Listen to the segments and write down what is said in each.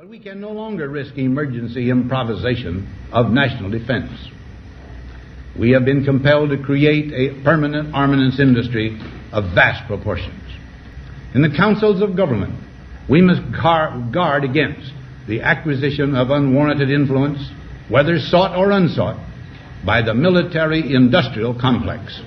But we can no longer risk emergency improvisation of national defense. We have been compelled to create a permanent armaments industry of vast proportions. In the councils of government, we must guard against the acquisition of unwarranted influence, whether sought or unsought, by the military-industrial complex.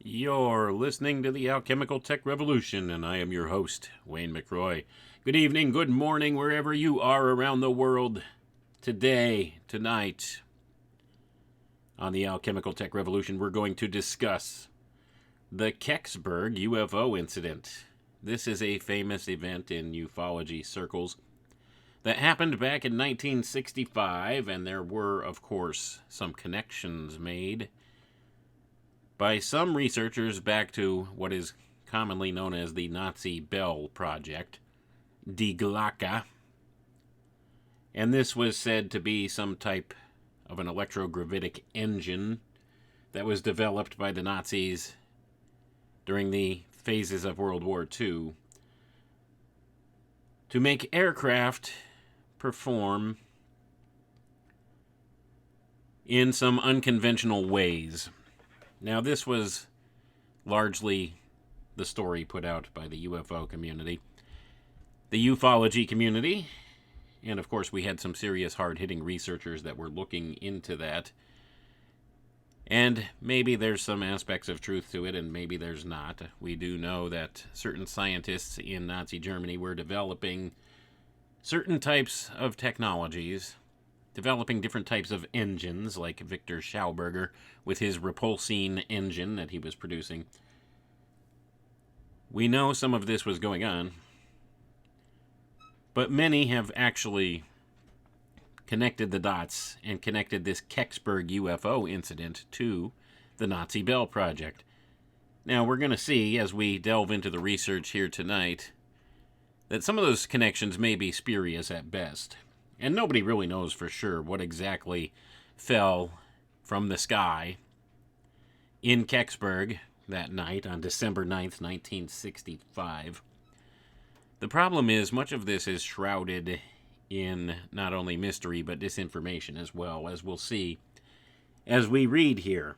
You're listening to the Alchemical Tech Revolution, and I am your host, Wayne McRoy. Good evening, good morning, wherever you are around the world. Today, tonight, on the Alchemical Tech Revolution, we're going to discuss the Kecksburg UFO Incident. This is a famous event in ufology circles that happened back in 1965, and there were, of course, some connections made by some researchers back to what is commonly known as the Nazi Bell Project, Die Glocke. And this was said to be some type of an electrogravitic engine that was developed by the Nazis during the phases of World War II to make aircraft perform in some unconventional ways. Now, this was largely the story put out by the UFO community, the ufology community, and of course we had some serious hard-hitting researchers that were looking into that. And maybe there's some aspects of truth to it, and maybe there's not. We do know that certain scientists in Nazi Germany were developing certain types of technologies, developing different types of engines, like Victor Schauberger with his repulsine engine that he was producing. We know some of this was going on, but many have actually connected the dots and connected this Kecksburg UFO incident to the Nazi Bell Project. Now, we're going to see, as we delve into the research here tonight, that some of those connections may be spurious at best. And nobody really knows for sure what exactly fell from the sky in Kecksburg that night on December 9th, 1965. The problem is much of this is shrouded in not only mystery but disinformation as well, as we'll see as we read here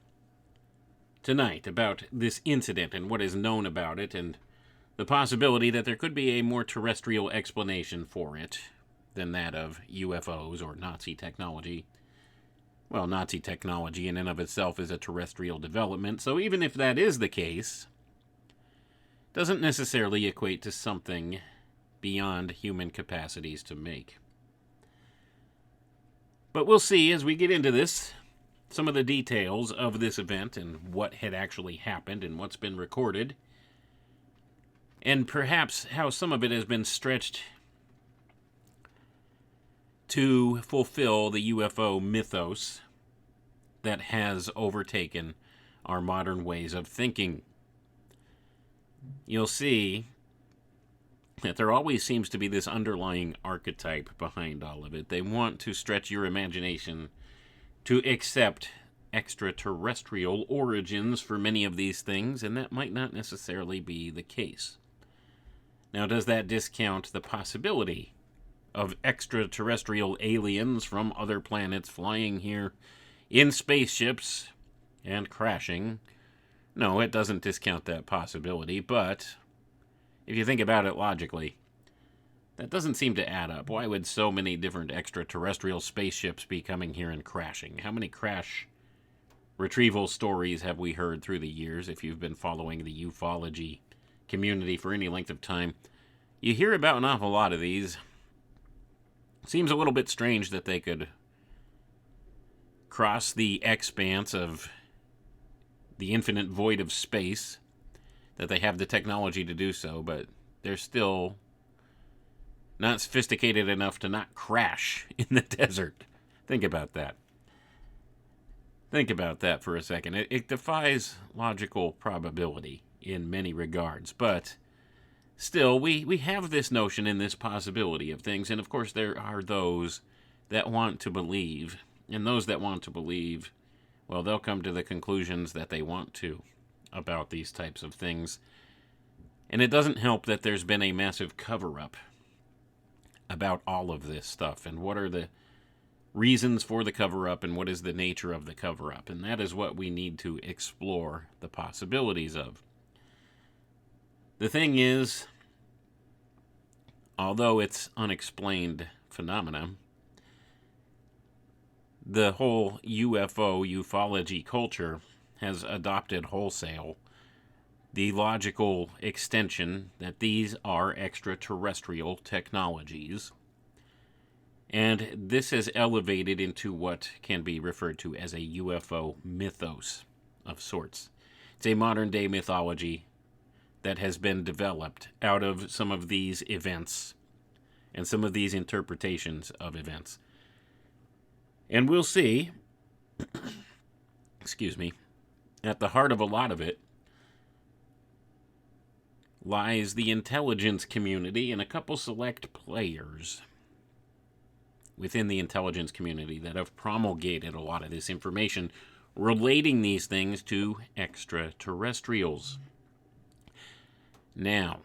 tonight about this incident and what is known about it, and the possibility that there could be a more terrestrial explanation for it than that of UFOs or Nazi technology. Well, Nazi technology in and of itself is a terrestrial development, so even if that is the case, doesn't necessarily equate to something beyond human capacities to make. But we'll see as we get into this, some of the details of this event and what had actually happened and what's been recorded, and perhaps how some of it has been stretched to fulfill the UFO mythos that has overtaken our modern ways of thinking. You'll see that there always seems to be this underlying archetype behind all of it. They want to stretch your imagination to accept extraterrestrial origins for many of these things, and that might not necessarily be the case. Now, does that discount the possibility of extraterrestrial aliens from other planets flying here in spaceships and crashing No, it doesn't discount that possibility, but if you think about it logically, that doesn't seem to add up. Why would so many different extraterrestrial spaceships be coming here and crashing? How many crash retrieval stories have we heard through the years? If you've been following the ufology community for any length of time, you hear about an awful lot of these. Seems a little bit strange that they could cross the expanse of the infinite void of space, that they have the technology to do so, but they're still not sophisticated enough to not crash in the desert. Think about that. Think about that for a second. It defies logical probability in many regards, but still, we have this notion and this possibility of things, and of course there are those that want to believe, and those that want to believe, well, they'll come to the conclusions that they want to about these types of things. And it doesn't help that there's been a massive cover-up about all of this stuff, and what are the reasons for the cover-up, and what is the nature of the cover-up, and that is what we need to explore the possibilities of. The thing is, although it's unexplained phenomena, the whole ufology culture has adopted wholesale the logical extension that these are extraterrestrial technologies, and this has elevated into what can be referred to as a UFO mythos of sorts. It's a modern-day mythology that has been developed out of some of these events and some of these interpretations of events. And we'll see, excuse me, at the heart of a lot of it lies the intelligence community and a couple select players within the intelligence community that have promulgated a lot of this information relating these things to extraterrestrials. Now,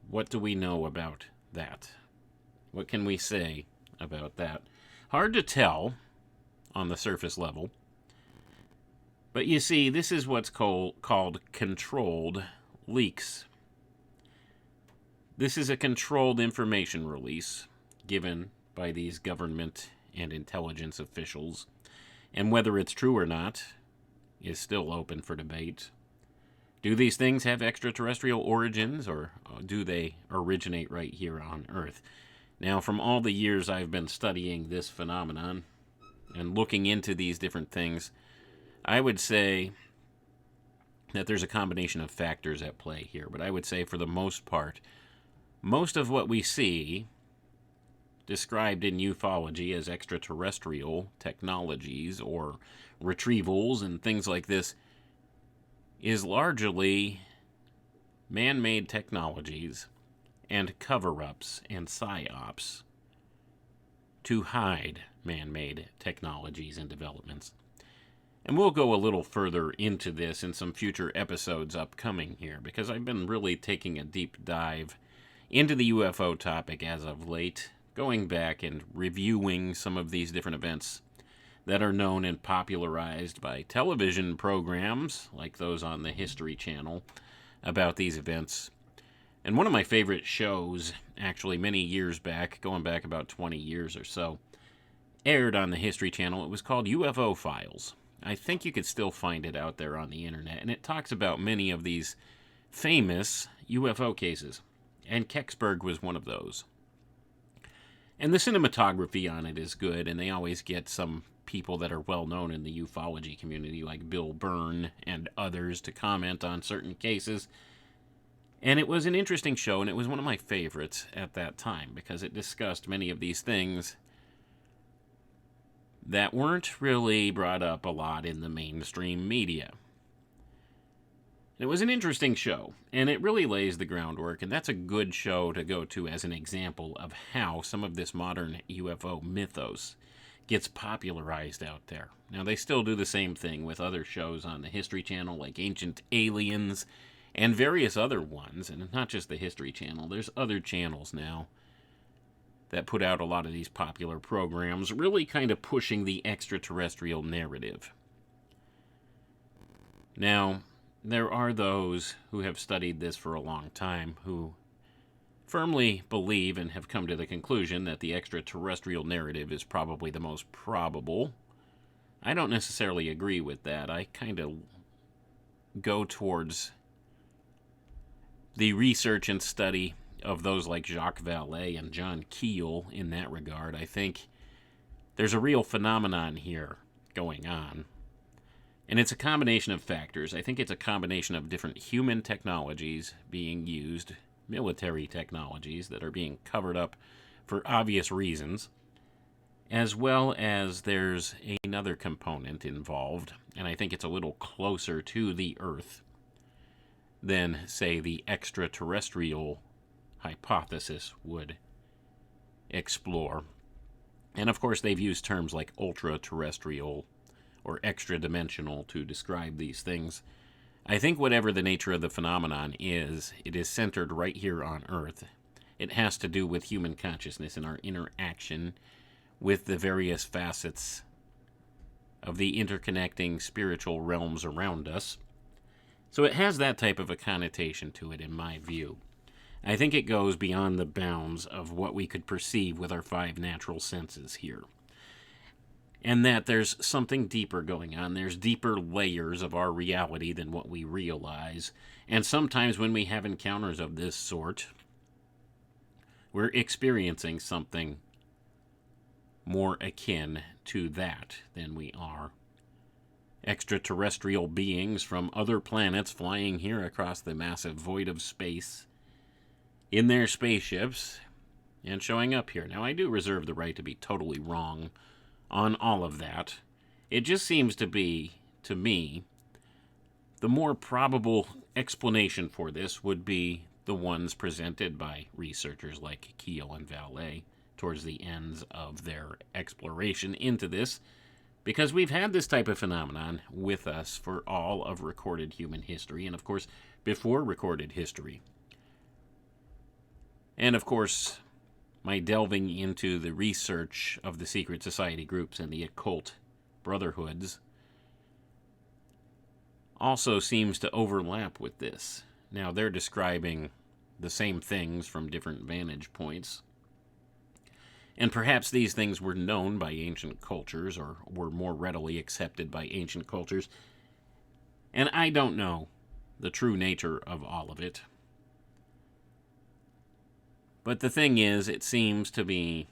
what do we know about that? What can we say about that? Hard to tell on the surface level. But you see, this is what's called controlled leaks. This is a controlled information release given by these government and intelligence officials, and whether it's true or not is still open for debate. Do these things have extraterrestrial origins, or do they originate right here on Earth? Now, from all the years I've been studying this phenomenon and looking into these different things, I would say that there's a combination of factors at play here. But I would say, for the most part, most of what we see described in ufology as extraterrestrial technologies or retrievals and things like this is largely man-made technologies and cover-ups and psyops to hide man-made technologies and developments. And we'll go a little further into this in some future episodes upcoming here, because I've been really taking a deep dive into the UFO topic as of late, going back and reviewing some of these different events that are known and popularized by television programs like those on the History Channel about these events. And one of my favorite shows, actually many years back, going back about 20 years or so, aired on the History Channel. It was called UFO Files. I think you could still find it out there on the internet, and it talks about many of these famous UFO cases, and Kecksburg was one of those. And the cinematography on it is good, and they always get some people that are well known in the ufology community, like Bill Byrne and others, to comment on certain cases. And it was an interesting show, and it was one of my favorites at that time, because it discussed many of these things that weren't really brought up a lot in the mainstream media. It was an interesting show, and it really lays the groundwork, and that's a good show to go to as an example of how some of this modern UFO mythos gets popularized out there. Now, they still do the same thing with other shows on the History Channel, like Ancient Aliens, and various other ones, and not just the History Channel. There's other channels now that put out a lot of these popular programs, really kind of pushing the extraterrestrial narrative. Now, there are those who have studied this for a long time who firmly believe and have come to the conclusion that the extraterrestrial narrative is probably the most probable. I don't necessarily agree with that. I kind of go towards the research and study of those like Jacques Vallée and John Keel in that regard. I think there's a real phenomenon here going on. And it's a combination of factors. I think it's a combination of different human technologies being used, military technologies that are being covered up for obvious reasons, as well as there's another component involved, and I think it's a little closer to the Earth than, say, the extraterrestrial hypothesis would explore. And of course, they've used terms like ultra-terrestrial or extra-dimensional to describe these things. I think whatever the nature of the phenomenon is, it is centered right here on Earth. It has to do with human consciousness and our interaction with the various facets of the interconnecting spiritual realms around us. So it has that type of a connotation to it, in my view. I think it goes beyond the bounds of what we could perceive with our 5 natural senses here. And that there's something deeper going on. There's deeper layers of our reality than what we realize. And sometimes when we have encounters of this sort, we're experiencing something more akin to that than we are extraterrestrial beings from other planets flying here across the massive void of space in their spaceships and showing up here. Now, I do reserve the right to be totally wrong on all of that. It just seems to be, to me, the more probable explanation for this would be the ones presented by researchers like Keel and Vallée towards the ends of their exploration into this, because we've had this type of phenomenon with us for all of recorded human history, and of course, before recorded history. And of course, my delving into the research of the secret society groups and the occult brotherhoods also seems to overlap with this. Now, they're describing the same things from different vantage points. And perhaps these things were known by ancient cultures or were more readily accepted by ancient cultures. And I don't know the true nature of all of it. But the thing is, it seems to be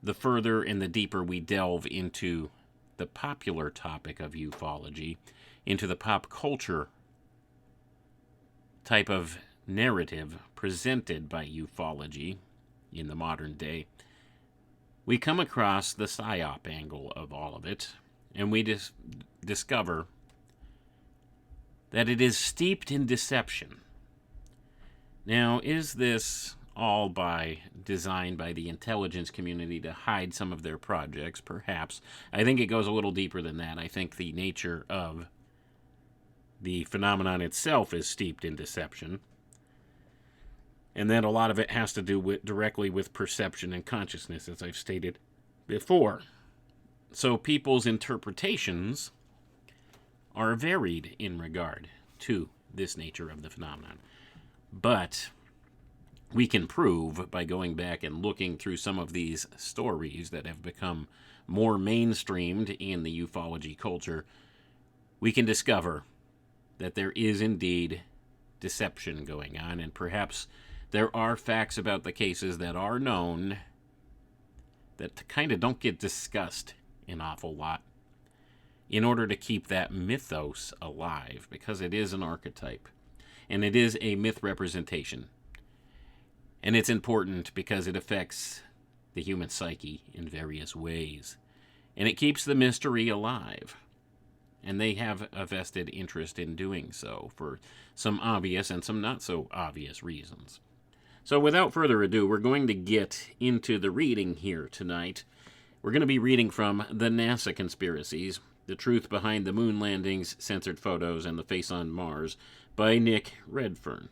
the further and the deeper we delve into the popular topic of ufology, into the pop culture type of narrative presented by ufology in the modern day, we come across the psyop angle of all of it, and we discover that it is steeped in deception. Now, is this all by design by the intelligence community to hide some of their projects? Perhaps. I think it goes a little deeper than that. I think the nature of the phenomenon itself is steeped in deception, and that a lot of it has to do directly with perception and consciousness, as I've stated before. So people's interpretations are varied in regard to this nature of the phenomenon. But we can prove by going back and looking through some of these stories that have become more mainstreamed in the ufology culture, we can discover that there is indeed deception going on, and perhaps there are facts about the cases that are known that kind of don't get discussed an awful lot in order to keep that mythos alive, because it is an archetype. And it is a myth representation. And it's important because it affects the human psyche in various ways. And it keeps the mystery alive. And they have a vested interest in doing so for some obvious and some not so obvious reasons. So without further ado, we're going to get into the reading here tonight. We're going to be reading from the NASA Conspiracies, The Truth Behind the Moon Landings, Censored Photos, and the Face on Mars, by Nick Redfern.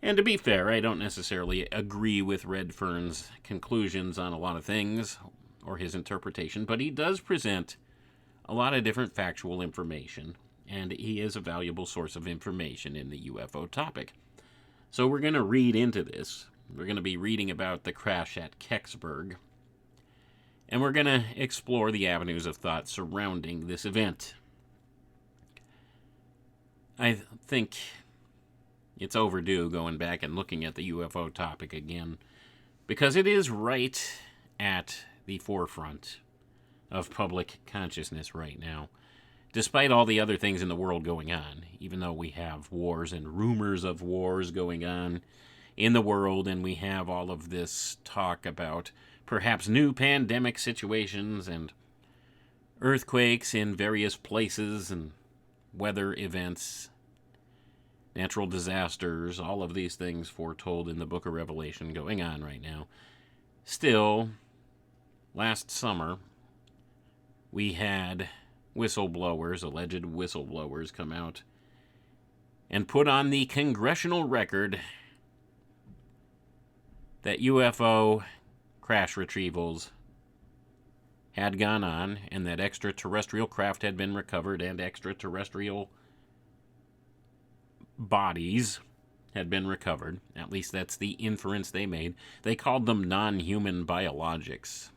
And to be fair, I don't necessarily agree with Redfern's conclusions on a lot of things, or his interpretation, but he does present a lot of different factual information and he is a valuable source of information in the UFO topic. So we're going to read into this. We're going to be reading about the crash at Kecksburg, and we're going to explore the avenues of thought surrounding this event. I think it's overdue going back and looking at the UFO topic again, because it is right at the forefront of public consciousness right now, despite all the other things in the world going on. Even though we have wars and rumors of wars going on in the world, and we have all of this talk about perhaps new pandemic situations and earthquakes in various places and weather events, natural disasters, all of these things foretold in the book of Revelation going on right now. Still, last summer, we had whistleblowers, alleged whistleblowers, come out and put on the Congressional record that UFO crash retrievals had gone on, and that extraterrestrial craft had been recovered, and extraterrestrial bodies had been recovered. At least that's the inference they made. They called them non-human biologics,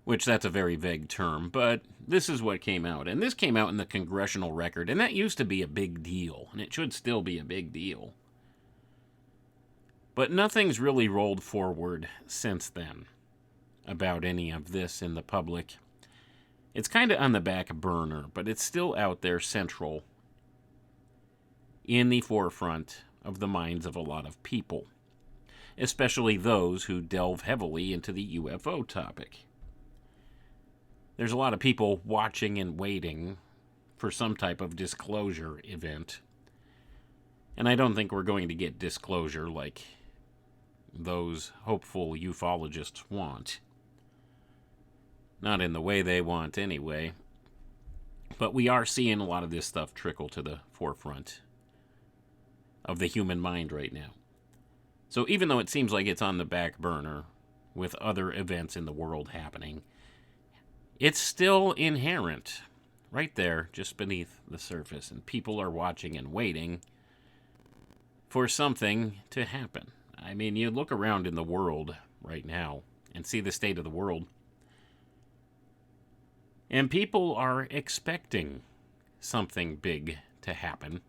which that's a very vague term, but this is what came out. And this came out in the Congressional record, and that used to be a big deal, and it should still be a big deal. But nothing's really rolled forward since then about any of this in the public. It's kind of on the back burner, but it's still out there central in the forefront of the minds of a lot of people, especially those who delve heavily into the UFO topic. There's a lot of people watching and waiting for some type of disclosure event, and I don't think we're going to get disclosure like those hopeful ufologists want. Not in the way they want anyway. But we are seeing a lot of this stuff trickle to the forefront of the human mind right now. So even though it seems like it's on the back burner with other events in the world happening, it's still inherent right there just beneath the surface. And people are watching and waiting for something to happen. I mean, you look around in the world right now and see the state of the world, and people are expecting something big to happen.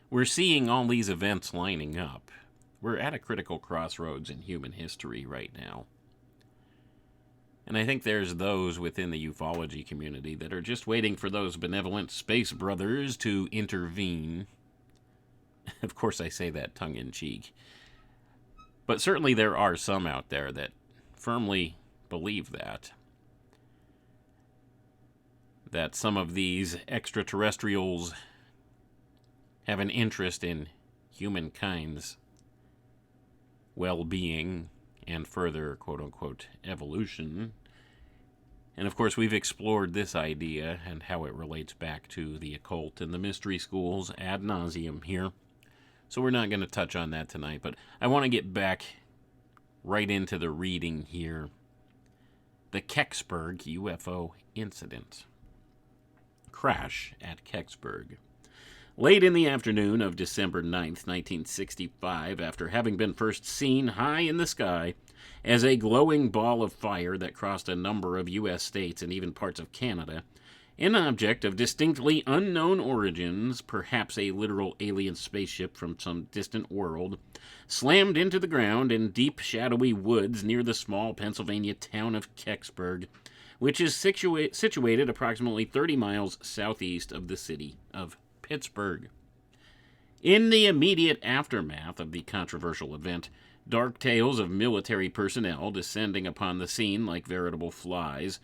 We're seeing all these events lining up. We're at a critical crossroads in human history right now. And I think there's those within the ufology community that are just waiting for those benevolent space brothers to intervene. Of course, I say that tongue-in-cheek. But certainly there are some out there that firmly believe that some of these extraterrestrials have an interest in humankind's well-being and further, quote-unquote, evolution. And of course, we've explored this idea and how it relates back to the occult and the mystery schools ad nauseum here. So we're not going to touch on that tonight, but I want to get back right into the reading here. The Kecksburg UFO Incident. Crash at Kecksburg. Late in the afternoon of December 9th, 1965, after having been first seen high in the sky as a glowing ball of fire that crossed a number of U.S. states and even parts of Canada, an object of distinctly unknown origins, perhaps a literal alien spaceship from some distant world, slammed into the ground in deep, shadowy woods near the small Pennsylvania town of Kecksburg, which is situated approximately 30 miles southeast of the city of Pittsburgh. In the immediate aftermath of the controversial event, dark tales of military personnel descending upon the scene like veritable flies,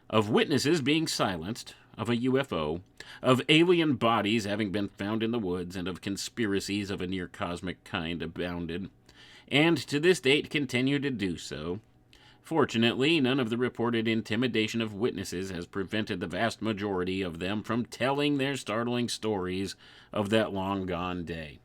of witnesses being silenced, of a UFO, of alien bodies having been found in the woods, and of conspiracies of a near-cosmic kind abounded, and to this date continue to do so. Fortunately, none of the reported intimidation of witnesses has prevented the vast majority of them from telling their startling stories of that long-gone day.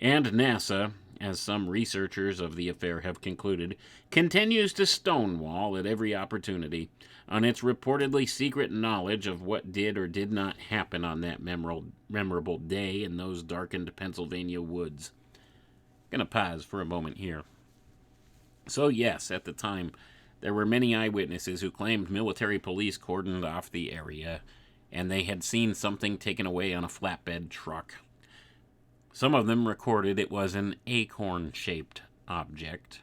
And NASA, as some researchers of the affair have concluded, continues to stonewall at every opportunity on its reportedly secret knowledge of what did or did not happen on that memorable day in those darkened Pennsylvania woods. I'm going to pause for a moment here. So yes, at the time, there were many eyewitnesses who claimed military police cordoned off the area, and they had seen something taken away on a flatbed truck. Some of them recorded it was an acorn-shaped object,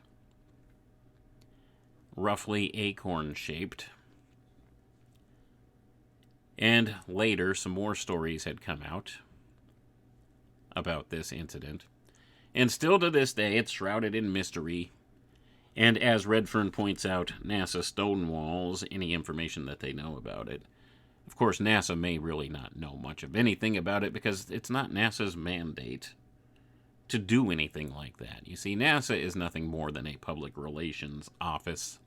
roughly acorn-shaped. And later, some more stories had come out about this incident. And still to this day, it's shrouded in mystery. And as Redfern points out, NASA stonewalls any information that they know about it. Of course, NASA may really not know much of anything about it because it's not NASA's mandate to do anything like that. You see, NASA is nothing more than a public relations office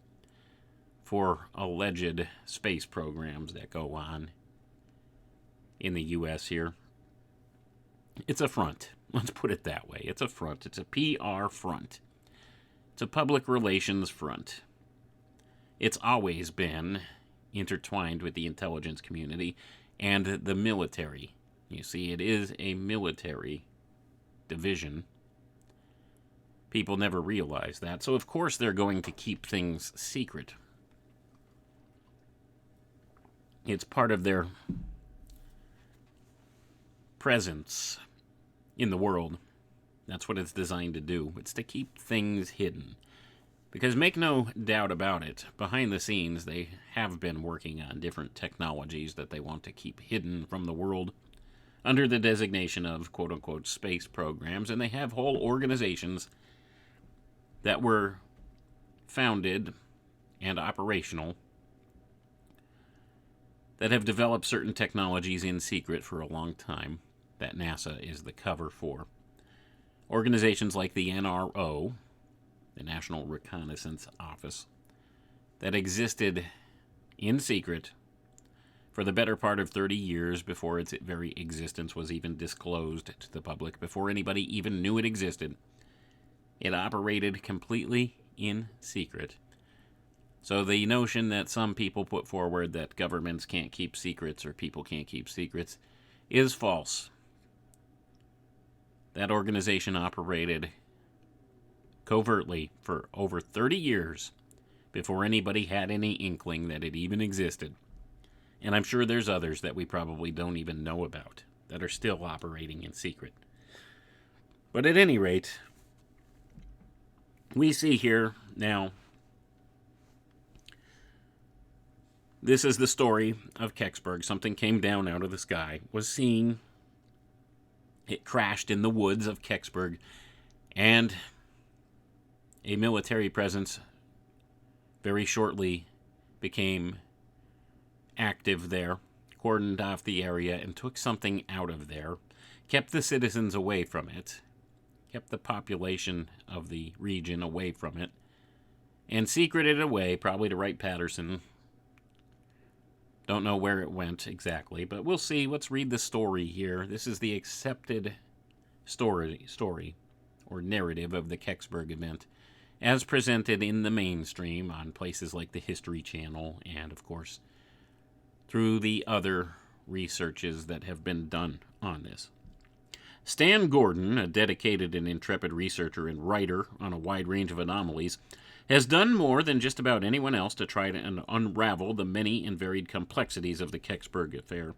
for alleged space programs that go on in the U.S. here. It's a front. Let's put it that way. It's a front. It's a PR front. It's a public relations front. It's always been intertwined with the intelligence community and the military. You see, it is a military division. People never realize that. So, of course, they're going to keep things secret. It's part of their presence in the world. That's what it's designed to do. It's to keep things hidden. Because make no doubt about it, behind the scenes they have been working on different technologies that they want to keep hidden from the world under the designation of quote-unquote space programs, and they have whole organizations that were founded and operational that have developed certain technologies in secret for a long time that NASA is the cover for. Organizations like the NRO, the National Reconnaissance Office, that existed in secret for the better part of 30 years before its very existence was even disclosed to the public, before anybody even knew it existed. It operated completely in secret. So the notion that some people put forward that governments can't keep secrets or people can't keep secrets is false. That organization operated covertly for over 30 years before anybody had any inkling that it even existed. And I'm sure there's others that we probably don't even know about that are still operating in secret. But at any rate, we see here now, this is the story of Kecksburg. Something came down out of the sky, was seen. It crashed in the woods of Kecksburg, and a military presence very shortly became active there, cordoned off the area, and took something out of there, kept the citizens away from it, kept the population of the region away from it, and secreted it away, probably to Wright-Patterson. Don't know where it went exactly, but we'll see. Let's read the story here. This is the accepted story or narrative of the Kecksburg event as presented in the mainstream on places like the History Channel and, of course, through the other researches that have been done on this. Stan Gordon, a dedicated and intrepid researcher and writer on a wide range of anomalies, has done more than just about anyone else to try to unravel the many and varied complexities of the Kecksburg affair.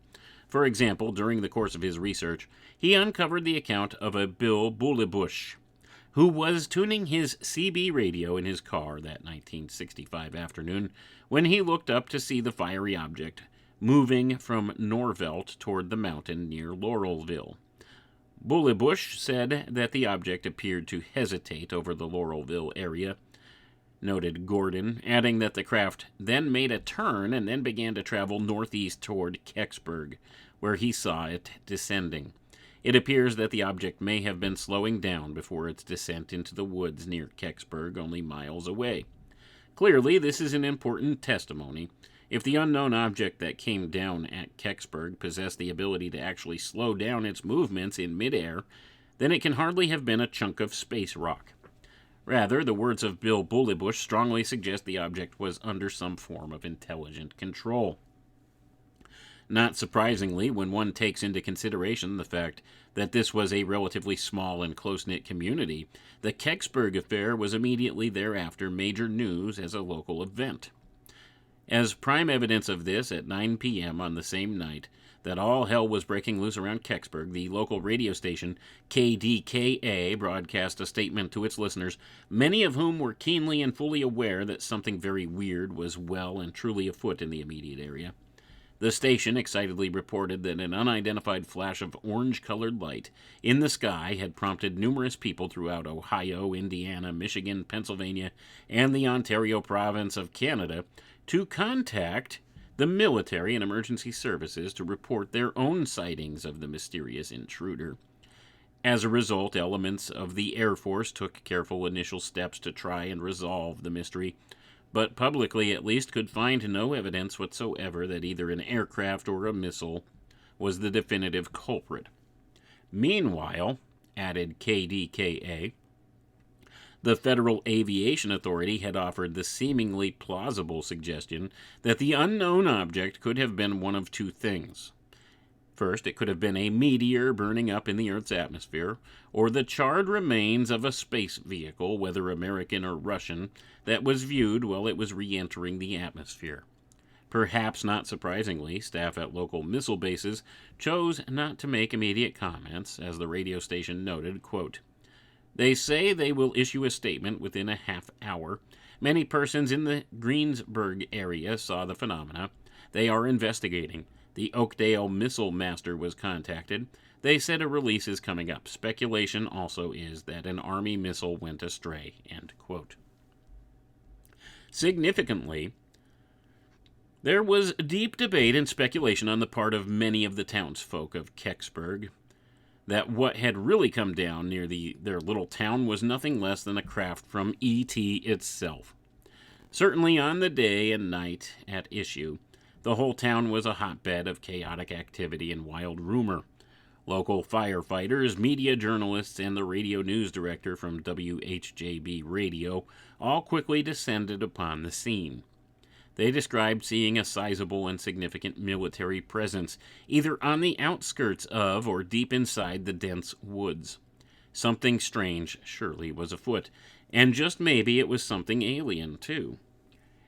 For example, during the course of his research, he uncovered the account of a Bill Bullebush, who was tuning his CB radio in his car that 1965 afternoon when he looked up to see the fiery object moving from Norvelt toward the mountain near Laurelville. Bullebush said that the object appeared to hesitate over the Laurelville area, noted Gordon, adding that the craft then made a turn and then began to travel northeast toward Kecksburg, where he saw it descending. It appears that the object may have been slowing down before its descent into the woods near Kecksburg, only miles away. Clearly, this is an important testimony. If the unknown object that came down at Kecksburg possessed the ability to actually slow down its movements in midair, then it can hardly have been a chunk of space rock. Rather, the words of Bill Bullybush strongly suggest the object was under some form of intelligent control. Not surprisingly, when one takes into consideration the fact that this was a relatively small and close-knit community, the Kecksburg affair was immediately thereafter major news as a local event. As prime evidence of this, at 9 p.m. on the same night that all hell was breaking loose around Kecksburg, the local radio station KDKA broadcast a statement to its listeners, many of whom were keenly and fully aware that something very weird was well and truly afoot in the immediate area. The station excitedly reported that an unidentified flash of orange-colored light in the sky had prompted numerous people throughout Ohio, Indiana, Michigan, Pennsylvania, and the Ontario province of Canada to contact the military and emergency services to report their own sightings of the mysterious intruder. As a result, elements of the Air Force took careful initial steps to try and resolve the mystery, but publicly at least could find no evidence whatsoever that either an aircraft or a missile was the definitive culprit. Meanwhile, added KDKA, the Federal Aviation Authority had offered the seemingly plausible suggestion that the unknown object could have been one of two things. First, it could have been a meteor burning up in the Earth's atmosphere, or the charred remains of a space vehicle, whether American or Russian, that was viewed while it was re-entering the atmosphere. Perhaps not surprisingly, staff at local missile bases chose not to make immediate comments, as the radio station noted, quote, "They say they will issue a statement within a half hour. Many persons in the Greensburg area saw the phenomena. They are investigating. The Oakdale missile master was contacted. They said a release is coming up. Speculation also is that an Army missile went astray." End quote. Significantly, there was deep debate and speculation on the part of many of the townsfolk of Kecksburg that what had really come down near their little town was nothing less than a craft from E.T. itself. Certainly on the day and night at issue, the whole town was a hotbed of chaotic activity and wild rumor. Local firefighters, media journalists, and the radio news director from WHJB Radio all quickly descended upon the scene. They described seeing a sizable and significant military presence, either on the outskirts of or deep inside the dense woods. Something strange surely was afoot, and just maybe it was something alien, too.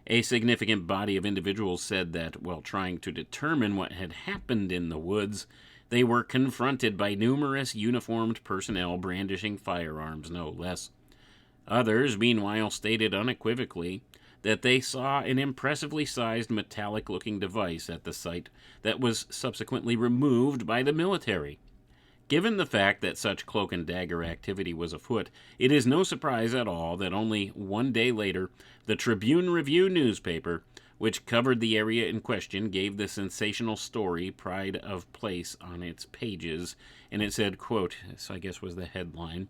A significant body of individuals said that, while trying to determine what had happened in the woods, they were confronted by numerous uniformed personnel brandishing firearms, no less. Others, meanwhile, stated unequivocally that they saw an impressively sized metallic-looking device at the site that was subsequently removed by the military. Given the fact that such cloak and dagger activity was afoot, it is no surprise at all that only one day later, the Tribune-Review newspaper, which covered the area in question, gave the sensational story pride of place on its pages, and it said, quote, this I guess was the headline,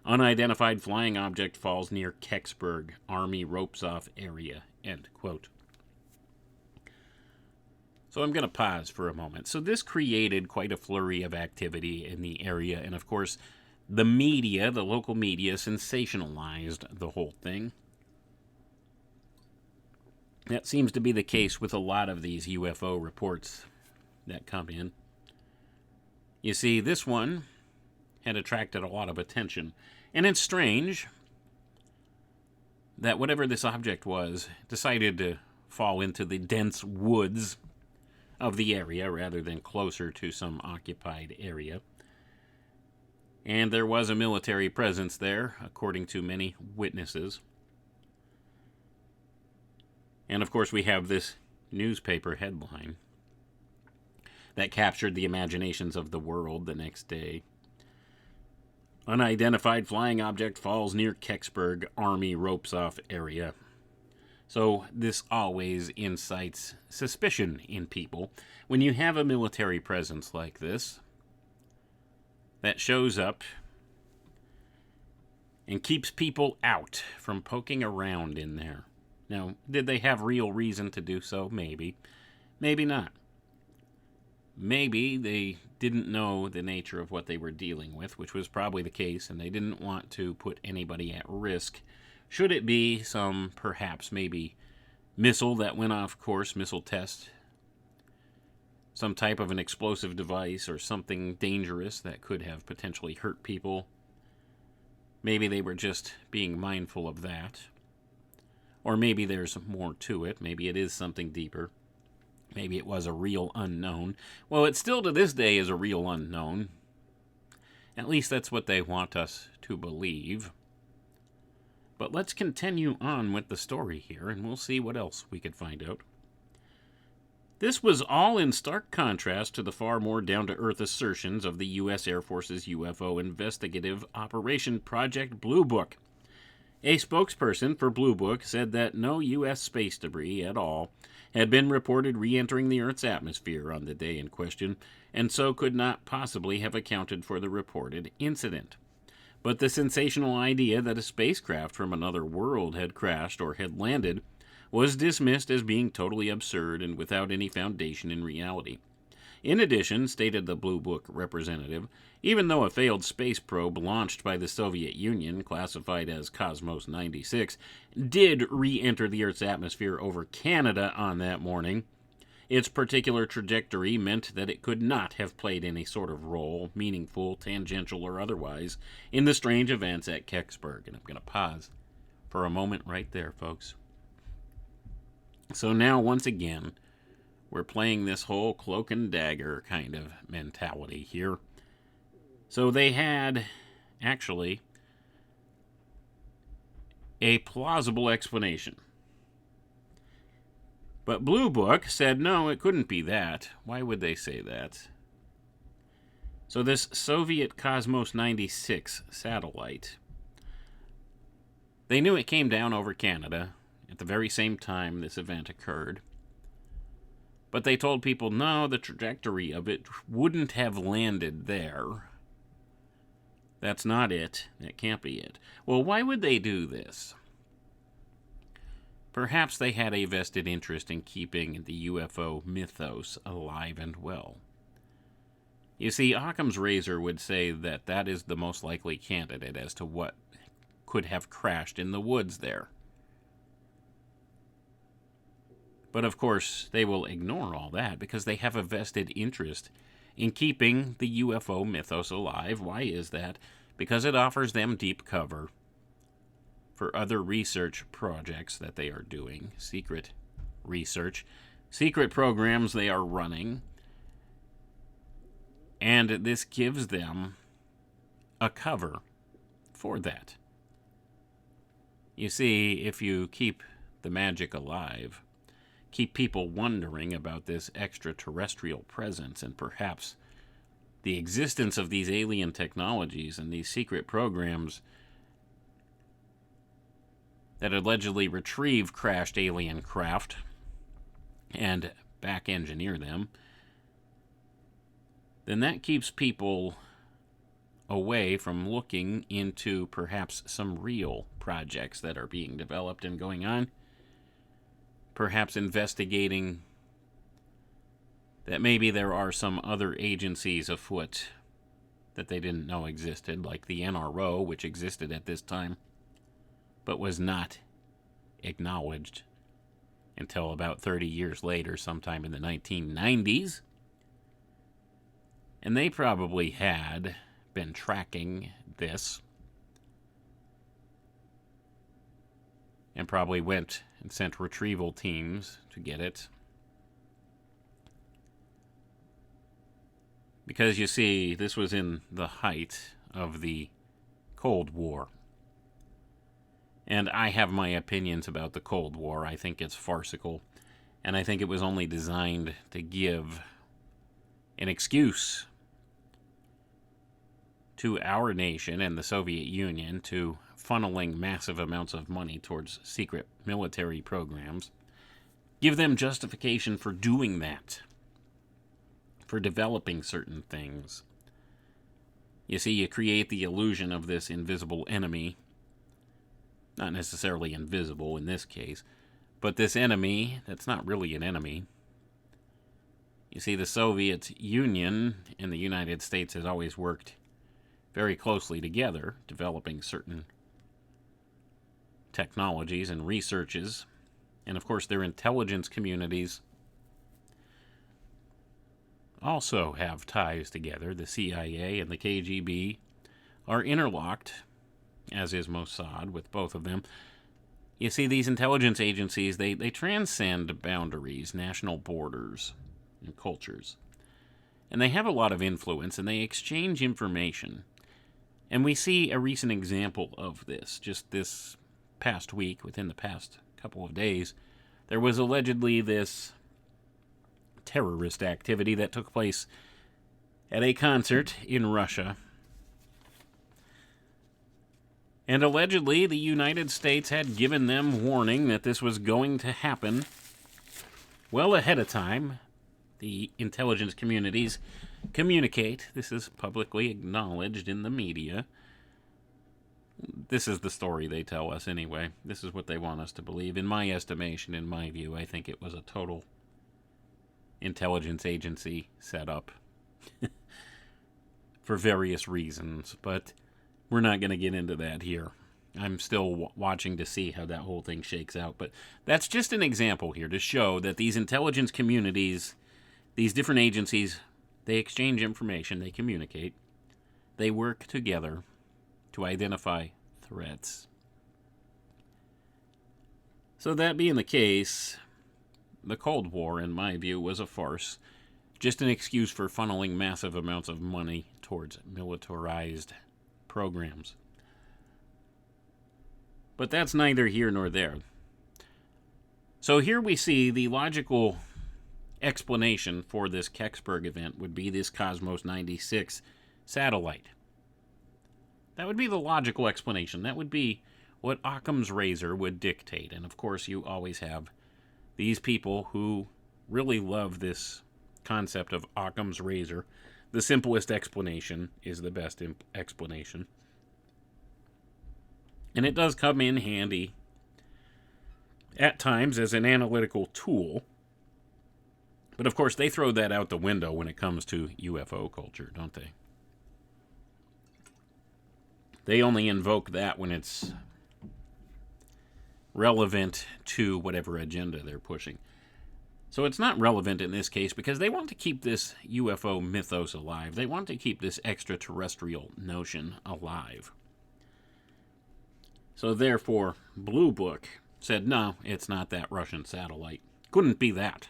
"Unidentified flying object falls near Kecksburg, Army ropes off area," end quote. So I'm going to pause for a moment. So this created quite a flurry of activity in the area, and of course, the media, the local media, sensationalized the whole thing. That seems to be the case with a lot of these UFO reports that come in. You see, this one had attracted a lot of attention, and it's strange that whatever this object was decided to fall into the dense woods of the area rather than closer to some occupied area. And there was a military presence there, according to many witnesses. And of course we have this newspaper headline that captured the imaginations of the world the next day. "Unidentified flying object falls near Kecksburg, Army ropes off area." So this always incites suspicion in people. When you have a military presence like this that shows up and keeps people out from poking around in there. Now, did they have real reason to do so? Maybe. Maybe not. maybe they didn't know the nature of what they were dealing with, which was probably the case, and they didn't want to put anybody at risk. Should it be some, perhaps, maybe missile that went off course, missile test, some type of an explosive device or something dangerous that could have potentially hurt people. Maybe they were just being mindful of that. Or maybe there's more to it. Maybe it is something deeper. Maybe it was a real unknown. Well, it still to this day is a real unknown. At least that's what they want us to believe. But let's continue on with the story here, and we'll see what else we could find out. This was all in stark contrast to the far more down-to-earth assertions of the U.S. Air Force's UFO investigative operation Project Blue Book. A spokesperson for Blue Book said that no U.S. space debris at all had been reported re-entering the Earth's atmosphere on the day in question, and so could not possibly have accounted for the reported incident. But the sensational idea that a spacecraft from another world had crashed or had landed was dismissed as being totally absurd and without any foundation in reality. In addition, stated the Blue Book representative, even though a failed space probe launched by the Soviet Union, classified as Cosmos 96, did re-enter the Earth's atmosphere over Canada on that morning, its particular trajectory meant that it could not have played any sort of role, meaningful, tangential, or otherwise, in the strange events at Kecksburg. And I'm going to pause for a moment right there, folks. So now, once again, we're playing this whole cloak and dagger kind of mentality here. So they had, actually, a plausible explanation. But Blue Book said, no, it couldn't be that. Why would they say that? So this Soviet Cosmos 96 satellite, they knew it came down over Canada at the very same time this event occurred. But they told people, no, the trajectory of it wouldn't have landed there. That's not it. That can't be it. Well, why would they do this? Perhaps they had a vested interest in keeping the UFO mythos alive and well. You see, Occam's razor would say that that is the most likely candidate as to what could have crashed in the woods there. But of course, they will ignore all that because they have a vested interest in keeping the UFO mythos alive. Why is that? Because it offers them deep cover for other research projects that they are doing, secret research, secret programs they are running, and this gives them a cover for that. You see, if you keep the magic alive, keep people wondering about this extraterrestrial presence and perhaps the existence of these alien technologies and these secret programs that allegedly retrieve crashed alien craft and back engineer them, then that keeps people away from looking into perhaps some real projects that are being developed and going on. Perhaps investigating that maybe there are some other agencies afoot that they didn't know existed, like the NRO, which existed at this time, but was not acknowledged until about 30 years later, sometime in the 1990s. And they probably had been tracking this and probably went and sent retrieval teams to get it. Because you see, this was in the height of the Cold War. And I have my opinions about the Cold War. I think it's farcical. And I think it was only designed to give an excuse to our nation and the Soviet Union to funneling massive amounts of money towards secret military programs. Give them justification for doing that, for developing certain things. You see, you create the illusion of this invisible enemy. Not necessarily invisible in this case, but this enemy that's not really an enemy. You see, the Soviet Union and the United States has always worked very closely together, developing certain technologies and researches. And of course, their intelligence communities also have ties together. The CIA and the KGB are interlocked, as is Mossad, with both of them. You see, these intelligence agencies, they transcend boundaries, national borders, and cultures. And they have a lot of influence, and they exchange information. And we see a recent example of this. Just this past week, within the past couple of days, there was allegedly this terrorist activity that took place at a concert in Russia. And allegedly, the United States had given them warning that this was going to happen well ahead of time. The intelligence communities communicate. This is publicly acknowledged in the media. This is the story they tell us anyway. This is what they want us to believe. In my estimation, in my view, I think it was a total intelligence agency setup for various reasons, but we're not going to get into that here. I'm still watching to see how that whole thing shakes out, but that's just an example here to show that these intelligence communities, these different agencies, they exchange information, they communicate, they work together to identify threats. So that being the case, the Cold War, in my view, was a farce, just an excuse for funneling massive amounts of money towards militarized programs. But that's neither here nor there. So here we see the logical explanation for this Kecksburg event would be this Cosmos 96 satellite. That would be the logical explanation. That would be what Occam's razor would dictate. And of course, you always have these people who really love this concept of Occam's razor. The simplest explanation is the best explanation. And it does come in handy at times as an analytical tool. But of course, they throw that out the window when it comes to UFO culture, don't they? They only invoke that when it's relevant to whatever agenda they're pushing. So it's not relevant in this case because they want to keep this UFO mythos alive. They want to keep this extraterrestrial notion alive. So therefore, Blue Book said, no, it's not that Russian satellite. Couldn't be that.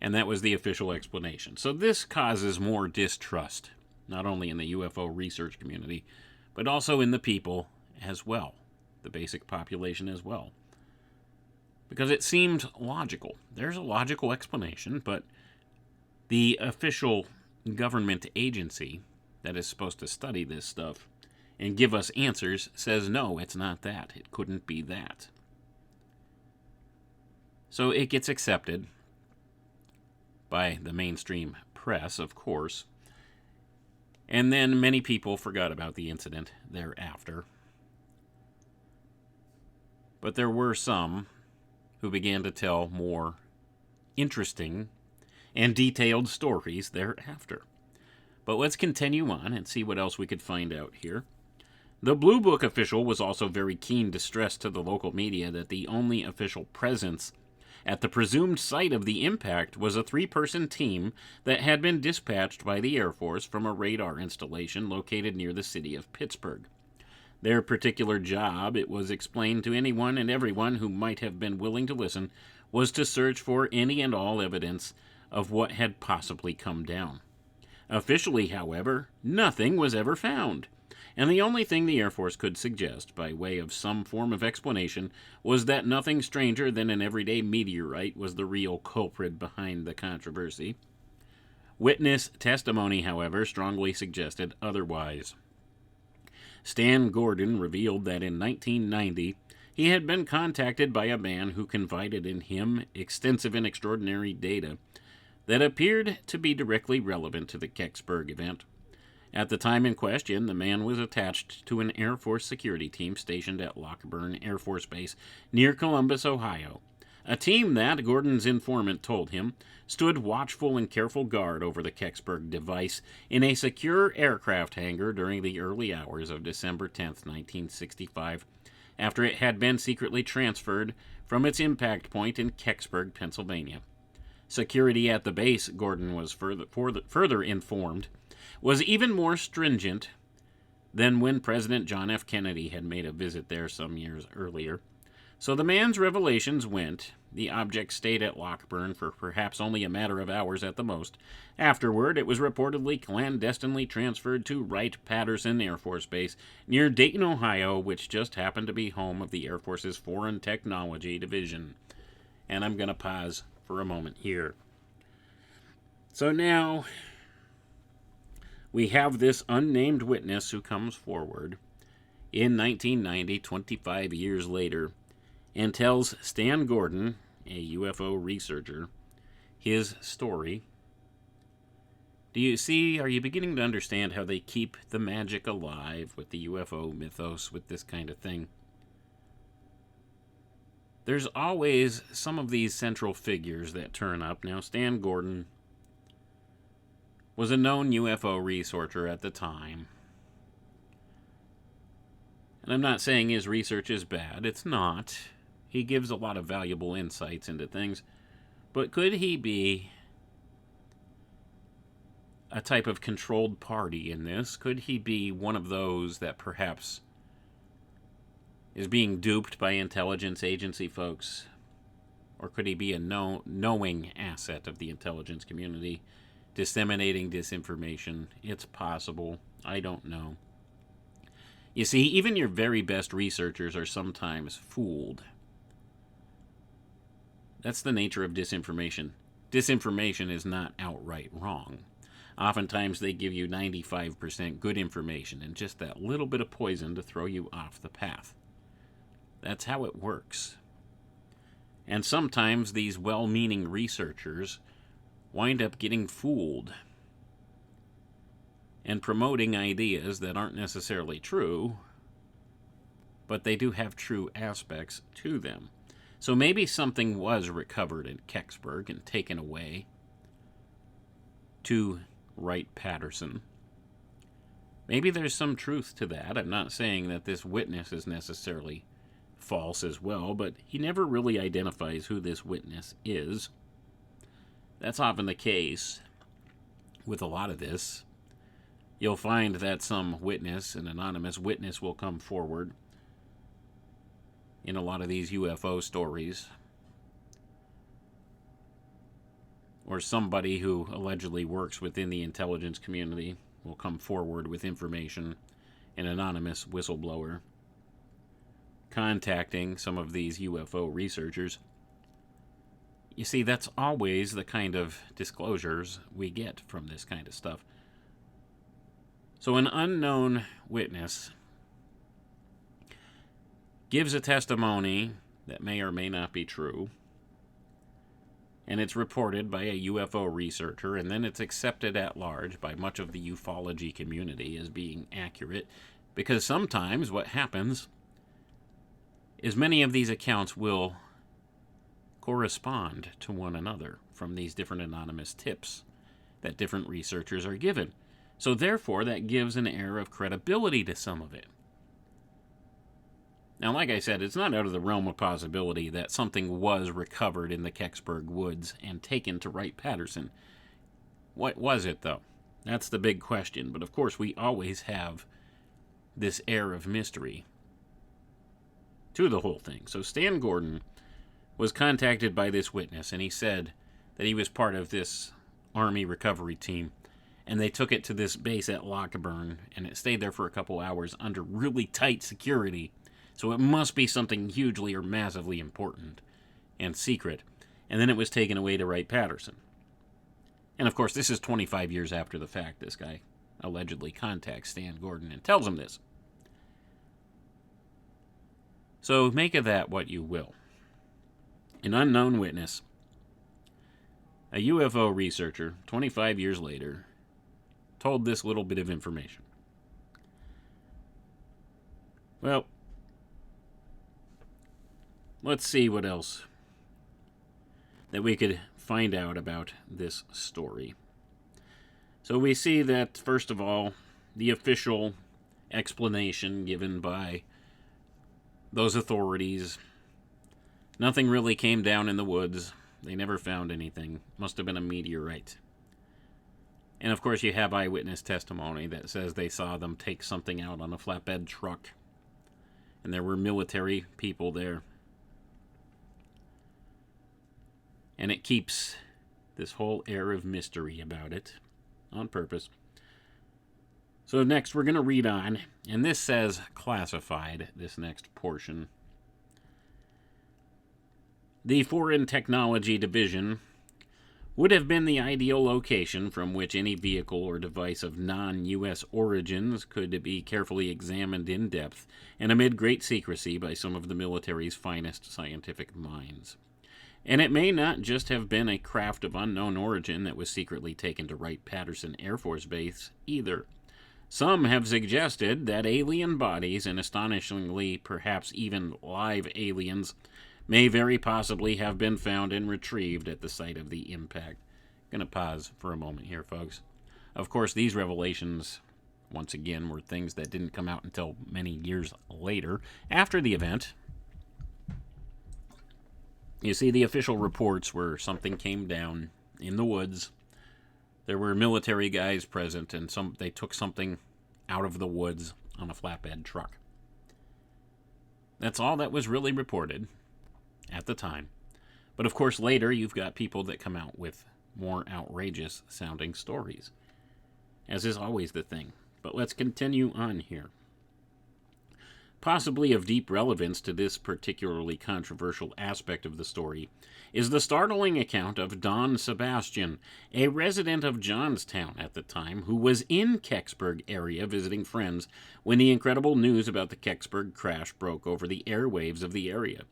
And that was the official explanation. So this causes more distrust, not only in the UFO research community, but also in the people as well, the basic population as well. Because it seemed logical. There's a logical explanation, but the official government agency that is supposed to study this stuff and give us answers says, no, it's not that. It couldn't be that. So it gets accepted by the mainstream press, of course. And then many people forgot about the incident thereafter. But there were some who began to tell more interesting and detailed stories thereafter. But let's continue on and see what else we could find out here. The Blue Book official was also very keen to stress to the local media that the only official presence at the presumed site of the impact was a 3-person team that had been dispatched by the Air Force from a radar installation located near the city of Pittsburgh. Their particular job, it was explained to anyone and everyone who might have been willing to listen, was to search for any and all evidence of what had possibly come down. Officially, however, nothing was ever found, and the only thing the Air Force could suggest, by way of some form of explanation, was that nothing stranger than an everyday meteorite was the real culprit behind the controversy. Witness testimony, however, strongly suggested otherwise. Stan Gordon revealed that in 1990, he had been contacted by a man who confided in him extensive and extraordinary data that appeared to be directly relevant to the Kecksburg event. At the time in question, the man was attached to an Air Force security team stationed at Lockburn Air Force Base near Columbus, Ohio. A team that, Gordon's informant told him, stood watchful and careful guard over the Kecksburg device in a secure aircraft hangar during the early hours of December 10, 1965, after it had been secretly transferred from its impact point in Kecksburg, Pennsylvania. Security at the base, Gordon was further informed, was even more stringent than when President John F. Kennedy had made a visit there some years earlier. So the man's revelations went. The object stayed at Lockburn for perhaps only a matter of hours at the most. Afterward, it was reportedly clandestinely transferred to Wright-Patterson Air Force Base near Dayton, Ohio, which just happened to be home of the Air Force's Foreign Technology Division. And I'm going to pause for a moment here. So now we have this unnamed witness who comes forward in 1990, 25 years later, and tells Stan Gordon, a UFO researcher, his story. Do you see, are you beginning to understand how they keep the magic alive with the UFO mythos, with this kind of thing? There's always some of these central figures that turn up. Now, Stan Gordon was a known UFO researcher at the time. And I'm not saying his research is bad. It's not. He gives a lot of valuable insights into things. But could he be a type of controlled party in this? Could he be one of those that perhaps is being duped by intelligence agency folks? Or could he be a knowing asset of the intelligence community, disseminating disinformation? It's possible. I don't know. You see, even your very best researchers are sometimes fooled. That's the nature of disinformation. Disinformation is not outright wrong. Oftentimes they give you 95% good information and just that little bit of poison to throw you off the path. That's how it works. And sometimes these well-meaning researchers wind up getting fooled and promoting ideas that aren't necessarily true, but they do have true aspects to them. So maybe something was recovered in Kecksburg and taken away to Wright-Patterson. Maybe there's some truth to that. I'm not saying that this witness is necessarily false as well, but he never really identifies who this witness is. That's often the case with a lot of this. You'll find that some witness, an anonymous witness, will come forward in a lot of these UFO stories. Or somebody who allegedly works within the intelligence community will come forward with information, an anonymous whistleblower, contacting some of these UFO researchers. You see, that's always the kind of disclosures we get from this kind of stuff. So an unknown witness gives a testimony that may or may not be true, and it's reported by a UFO researcher, and then it's accepted at large by much of the ufology community as being accurate, because sometimes what happens is many of these accounts will correspond to one another from these different anonymous tips that different researchers are given. So therefore, that gives an air of credibility to some of it. Now, like I said, it's not out of the realm of possibility that something was recovered in the Kecksburg woods and taken to Wright-Patterson. What was it, though? That's the big question. But of course, we always have this air of mystery to the whole thing. So Stan Gordon was contacted by this witness, and he said that he was part of this Army recovery team, and they took it to this base at Lockburn, and it stayed there for a couple hours under really tight security. So it must be something hugely or massively important and secret. And then it was taken away to Wright-Patterson. And of course, this is 25 years after the fact. This guy allegedly contacts Stan Gordon and tells him this. So make of that what you will. An unknown witness, a UFO researcher, 25 years later, told this little bit of information. Well, let's see what else that we could find out about this story. So we see that, first of all, the official explanation given by those authorities, nothing really came down in the woods. They never found anything. Must have been a meteorite. And of course you have eyewitness testimony that says they saw them take something out on a flatbed truck. And there were military people there. And it keeps this whole air of mystery about it on purpose. So next we're going to read on, and this says classified, this next portion. The Foreign Technology Division would have been the ideal location from which any vehicle or device of non-U.S. origins could be carefully examined in depth and amid great secrecy by some of the military's finest scientific minds. And it may not just have been a craft of unknown origin that was secretly taken to Wright-Patterson Air Force Base either. Some have suggested that alien bodies, and astonishingly perhaps even live aliens, may very possibly have been found and retrieved at the site of the impact. I'm going to pause for a moment here, folks. Of course, these revelations, once again, were things that didn't come out until many years later, after the event. You see, the official reports were something came down in the woods. There were military guys present, and they took something out of the woods on a flatbed truck. That's all that was really reported at the time. But of course, later you've got people that come out with more outrageous sounding stories, as is always the thing. But let's continue on here. Possibly of deep relevance to this particularly controversial aspect of the story is the startling account of Don Sebastian, a resident of Johnstown at the time, who was in Kecksburg area visiting friends when the incredible news about the Kecksburg crash broke over the airwaves of the area.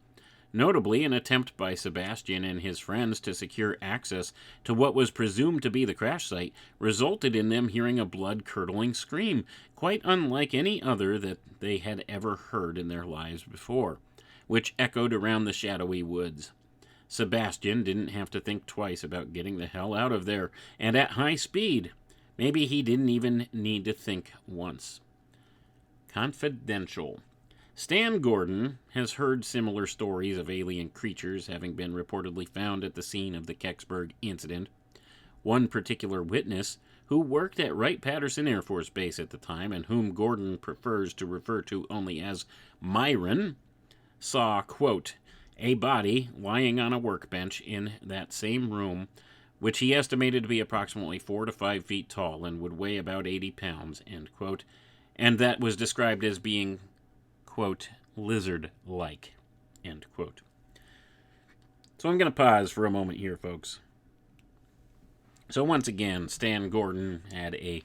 Notably, an attempt by Sebastian and his friends to secure access to what was presumed to be the crash site resulted in them hearing a blood-curdling scream, quite unlike any other that they had ever heard in their lives before, which echoed around the shadowy woods. Sebastian didn't have to think twice about getting the hell out of there, and at high speed. Maybe he didn't even need to think once. Confidential. Stan Gordon has heard similar stories of alien creatures having been reportedly found at the scene of the Kecksburg incident. One particular witness, who worked at Wright-Patterson Air Force Base at the time and whom Gordon prefers to refer to only as Myron, saw, quote, a body lying on a workbench in that same room, which he estimated to be approximately 4 to 5 feet tall and would weigh about 80 pounds, end quote, and that was described as being, quote, lizard-like, end quote. So I'm going to pause for a moment here, folks. So once again, Stan Gordon had a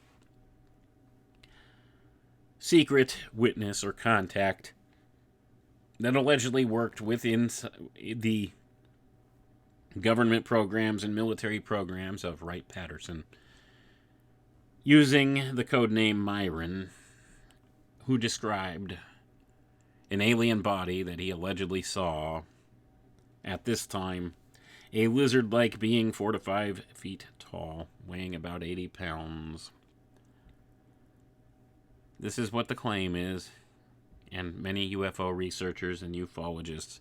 secret witness or contact that allegedly worked within the government programs and military programs of Wright-Patterson, using the codename Myron, who described an alien body that he allegedly saw at this time, a lizard-like being 4 to 5 feet tall, weighing about 80 pounds. This is what the claim is, and many UFO researchers and ufologists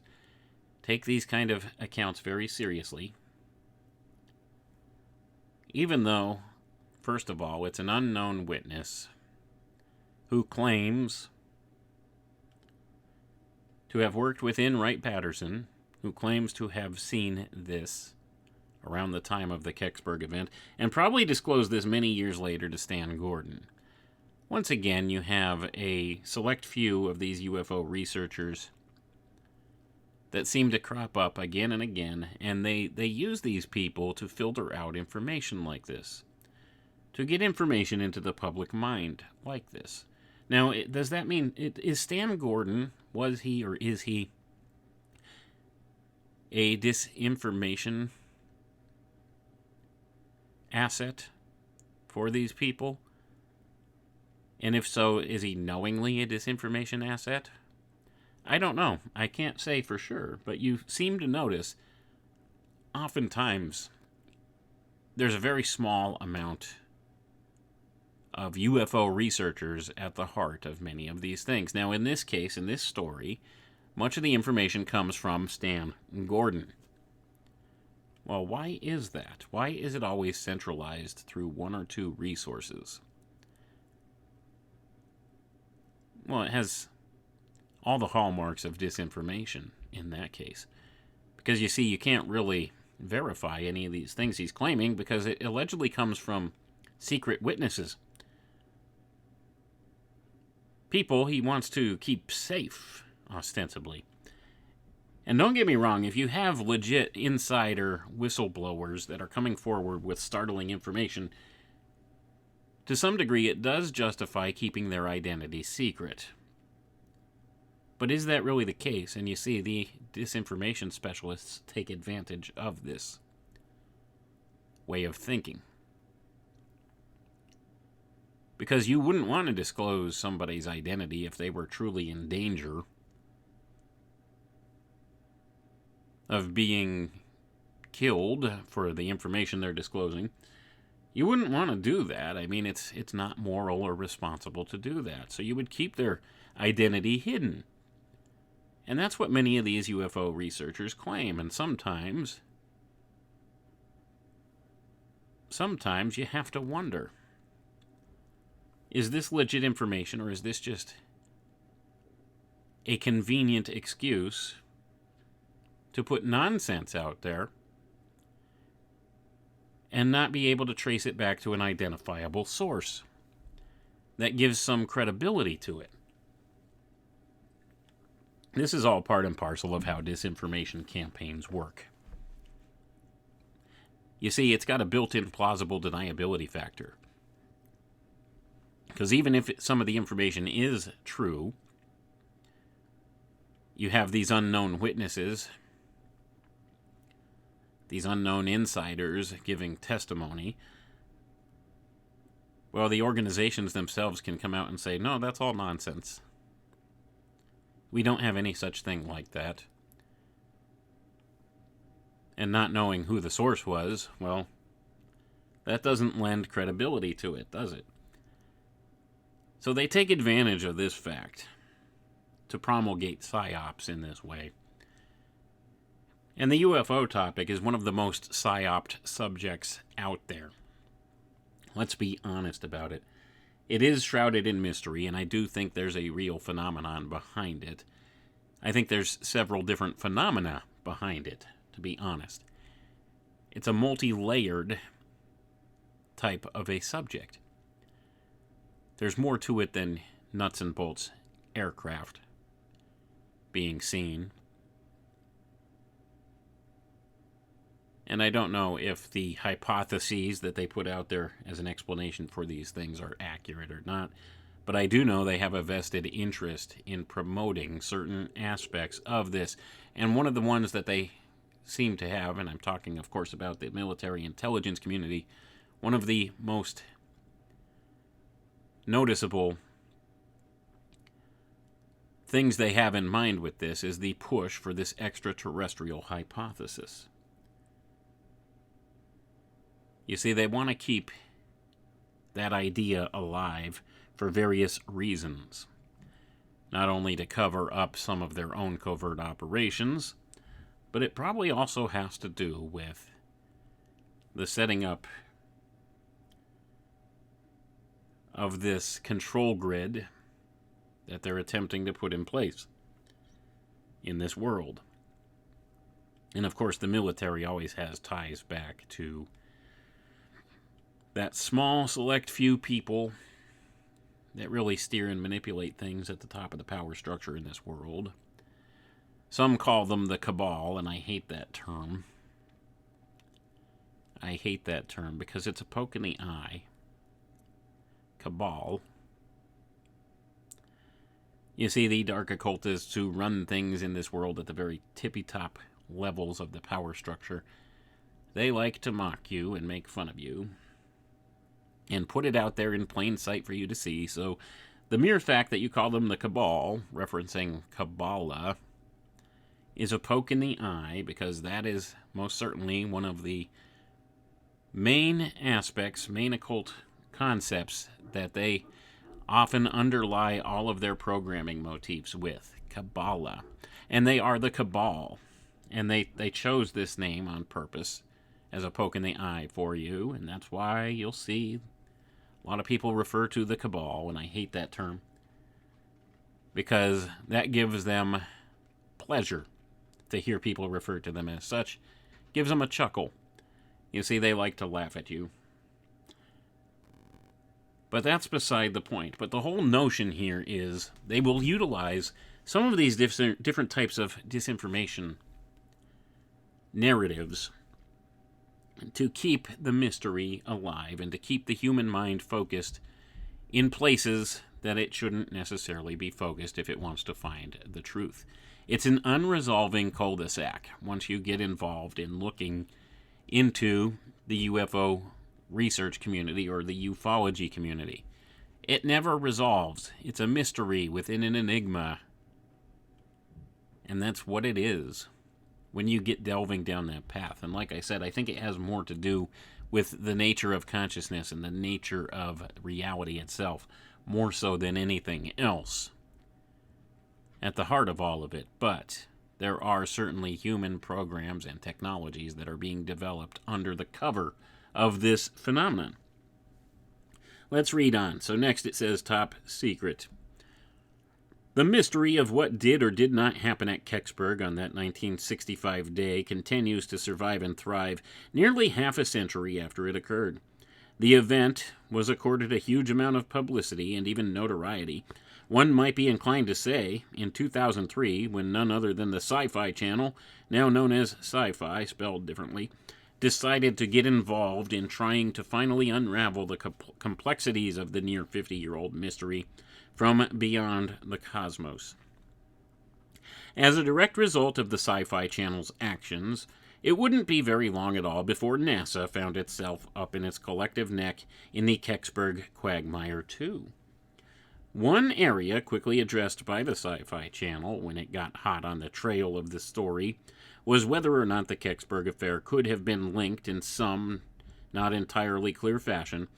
take these kind of accounts very seriously, even though, first of all, it's an unknown witness who claims to have worked within Wright-Patterson, who claims to have seen this around the time of the Kecksburg event, and probably disclosed this many years later to Stan Gordon. Once again, you have a select few of these UFO researchers that seem to crop up again and again, and they use these people to filter out information like this, to get information into the public mind like this. Now, does that mean, is Stan Gordon, was he or is he a disinformation asset for these people? And if so, is he knowingly a disinformation asset? I don't know. I can't say for sure, but you seem to notice oftentimes there's a very small amount of UFO researchers at the heart of many of these things. Now, in this case, in this story, much of the information comes from Stan Gordon. Well, why is that? Why is it always centralized through one or two resources? Well, it has all the hallmarks of disinformation in that case. Because you see, you can't really verify any of these things he's claiming because it allegedly comes from secret witnesses. People he wants to keep safe, ostensibly. And don't get me wrong, if you have legit insider whistleblowers that are coming forward with startling information, to some degree it does justify keeping their identity secret. But is that really the case? And you see, the disinformation specialists take advantage of this way of thinking. Because you wouldn't want to disclose somebody's identity if they were truly in danger of being killed for the information they're disclosing. You wouldn't want to do that. I mean, it's not moral or responsible to do that. So you would keep their identity hidden. And that's what many of these UFO researchers claim. And sometimes you have to wonder, is this legit information, or is this just a convenient excuse to put nonsense out there and not be able to trace it back to an identifiable source that gives some credibility to it? This is all part and parcel of how disinformation campaigns work. You see, it's got a built-in plausible deniability factor. Because even if some of the information is true, you have these unknown witnesses, these unknown insiders giving testimony. Well, the organizations themselves can come out and say, no, that's all nonsense. We don't have any such thing like that. And not knowing who the source was, well, that doesn't lend credibility to it, does it? So they take advantage of this fact to promulgate psyops in this way. And the UFO topic is one of the most psyoped subjects out there. Let's be honest about it. It is shrouded in mystery, and I do think there's a real phenomenon behind it. I think there's several different phenomena behind it, to be honest. It's a multi-layered type of a subject. There's more to it than nuts and bolts aircraft being seen. And I don't know if the hypotheses that they put out there as an explanation for these things are accurate or not, but I do know they have a vested interest in promoting certain aspects of this. And one of the ones that they seem to have, and I'm talking, of course, about the military intelligence community, one of the most noticeable things they have in mind with this is the push for this extraterrestrial hypothesis. You see, they want to keep that idea alive for various reasons. Not only to cover up some of their own covert operations, but it probably also has to do with the setting up of this control grid that they're attempting to put in place in this world. And of course, the military always has ties back to that small, select few people that really steer and manipulate things at the top of the power structure in this world. Some call them the cabal, and I hate that term. I hate that term because it's a poke in the eye. Cabal. You see, the dark occultists who run things in this world at the very tippy-top levels of the power structure, they like to mock you and make fun of you and put it out there in plain sight for you to see. So the mere fact that you call them the cabal, referencing Kabbalah, is a poke in the eye, because that is most certainly one of the main aspects, main occult concepts that they often underlie all of their programming motifs with. Kabbalah. And they are the Cabal. And they chose this name on purpose as a poke in the eye for you, and that's why you'll see a lot of people refer to the Cabal, and I hate that term, because that gives them pleasure to hear people refer to them as such. Gives them a chuckle. You see, they like to laugh at you. But that's beside the point. But the whole notion here is they will utilize some of these different types of disinformation narratives to keep the mystery alive and to keep the human mind focused in places that it shouldn't necessarily be focused if it wants to find the truth. It's an unresolving cul-de-sac once you get involved in looking into the UFO research community or the ufology community. It never resolves. It's a mystery within an enigma. And that's what it is when you get delving down that path. And like I said, I think it has more to do with the nature of consciousness and the nature of reality itself, more so than anything else at the heart of all of it. But there are certainly human programs and technologies that are being developed under the cover of this phenomenon. Let's read on. So next it says, top secret. The mystery of what did or did not happen at Kecksburg on that 1965 day continues to survive and thrive nearly half a century after it occurred. The event was accorded a huge amount of publicity and even notoriety. One might be inclined to say, in 2003, when none other than the Sci-Fi Channel, now known as Sci-Fi, spelled differently, decided to get involved in trying to finally unravel the complexities of the near 50-year-old mystery from beyond the cosmos. As a direct result of the Sci-Fi Channel's actions, it wouldn't be very long at all before NASA found itself up in its collective neck in the Kecksburg quagmire too. One area quickly addressed by the Sci-Fi Channel when it got hot on the trail of the story was whether or not the Kecksburg affair could have been linked in some not entirely clear fashion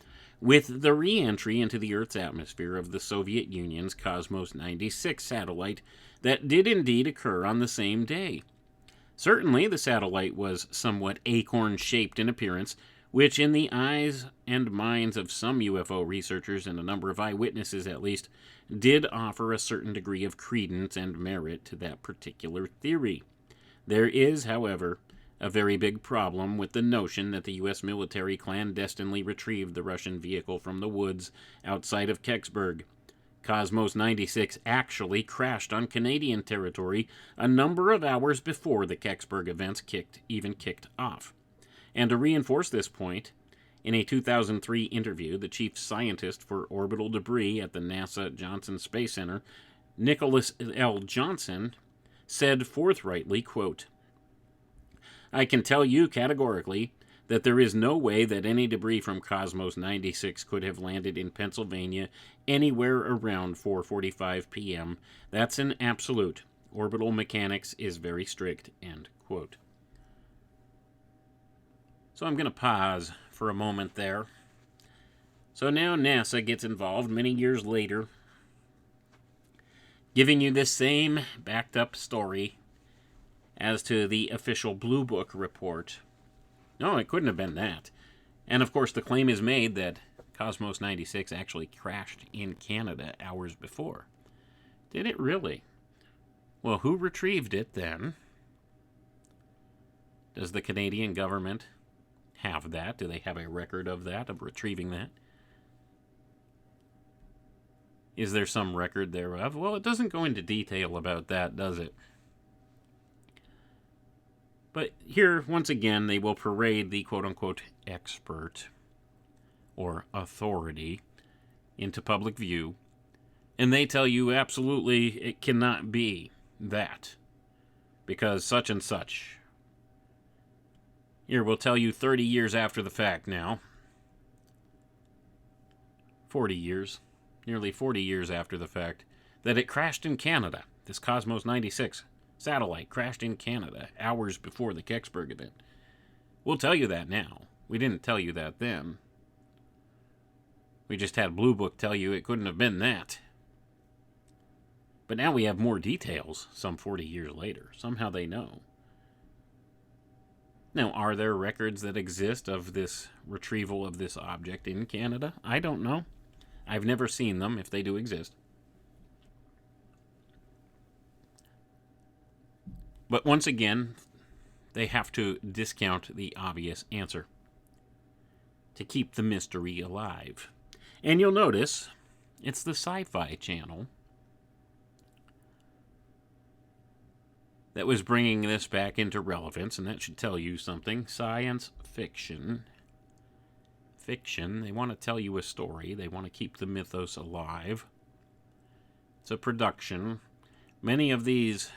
with the re-entry into the Earth's atmosphere of the Soviet Union's Cosmos 96 satellite that did indeed occur on the same day. Certainly, the satellite was somewhat acorn-shaped in appearance, which in the eyes and minds of some UFO researchers and a number of eyewitnesses at least, did offer a certain degree of credence and merit to that particular theory. There is, however, a very big problem with the notion that the U.S. military clandestinely retrieved the Russian vehicle from the woods outside of Kecksburg. Cosmos 96 actually crashed on Canadian territory a number of hours before the Kecksburg events kicked off. And to reinforce this point, in a 2003 interview, the chief scientist for orbital debris at the NASA Johnson Space Center, Nicholas L. Johnson, said forthrightly, quote, "I can tell you categorically that there is no way that any debris from Cosmos 96 could have landed in Pennsylvania anywhere around 4:45 p.m. That's an absolute. Orbital mechanics is very strict," end quote. So I'm going to pause for a moment there. So now NASA gets involved many years later, giving you this same backed up story as to the official Blue Book report. No, it couldn't have been that. And of course, the claim is made that Cosmos 96 actually crashed in Canada hours before. Did it really? Well, who retrieved it then? Does the Canadian government have that? Do they have a record of that, of retrieving that? Is there some record thereof? Well, it doesn't go into detail about that, does it? But here, once again, they will parade the quote-unquote expert or authority into public view, and they tell you absolutely it cannot be that, because such and such. Here, we'll tell you 30 years after the fact now. 40 years, nearly 40 years after the fact, that it crashed in Canada, this Cosmos 96. satellite crashed in Canada hours before the Kecksburg event. We'll tell you that now. We didn't tell you that then. We just had Blue Book tell you it couldn't have been that. But now we have more details some 40 years later. Somehow they know. Now, are there records that exist of this retrieval of this object in Canada? I don't know. I've never seen them, if they do exist. But once again, they have to discount the obvious answer to keep the mystery alive. And you'll notice it's the Sci-Fi Channel that was bringing this back into relevance, and that should tell you something. Science fiction. Fiction, they want to tell you a story. They want to keep the mythos alive. It's a production. Many of these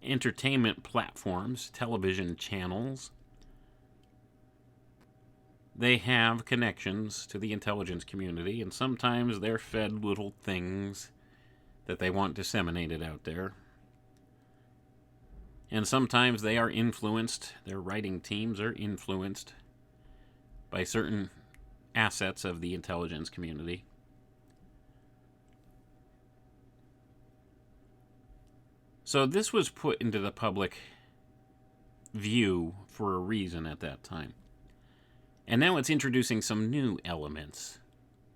entertainment platforms, television channels, they have connections to the intelligence community, and sometimes they're fed little things that they want disseminated out there. And sometimes they are influenced, their writing teams are influenced by certain assets of the intelligence community. So this was put into the public view for a reason at that time. And now it's introducing some new elements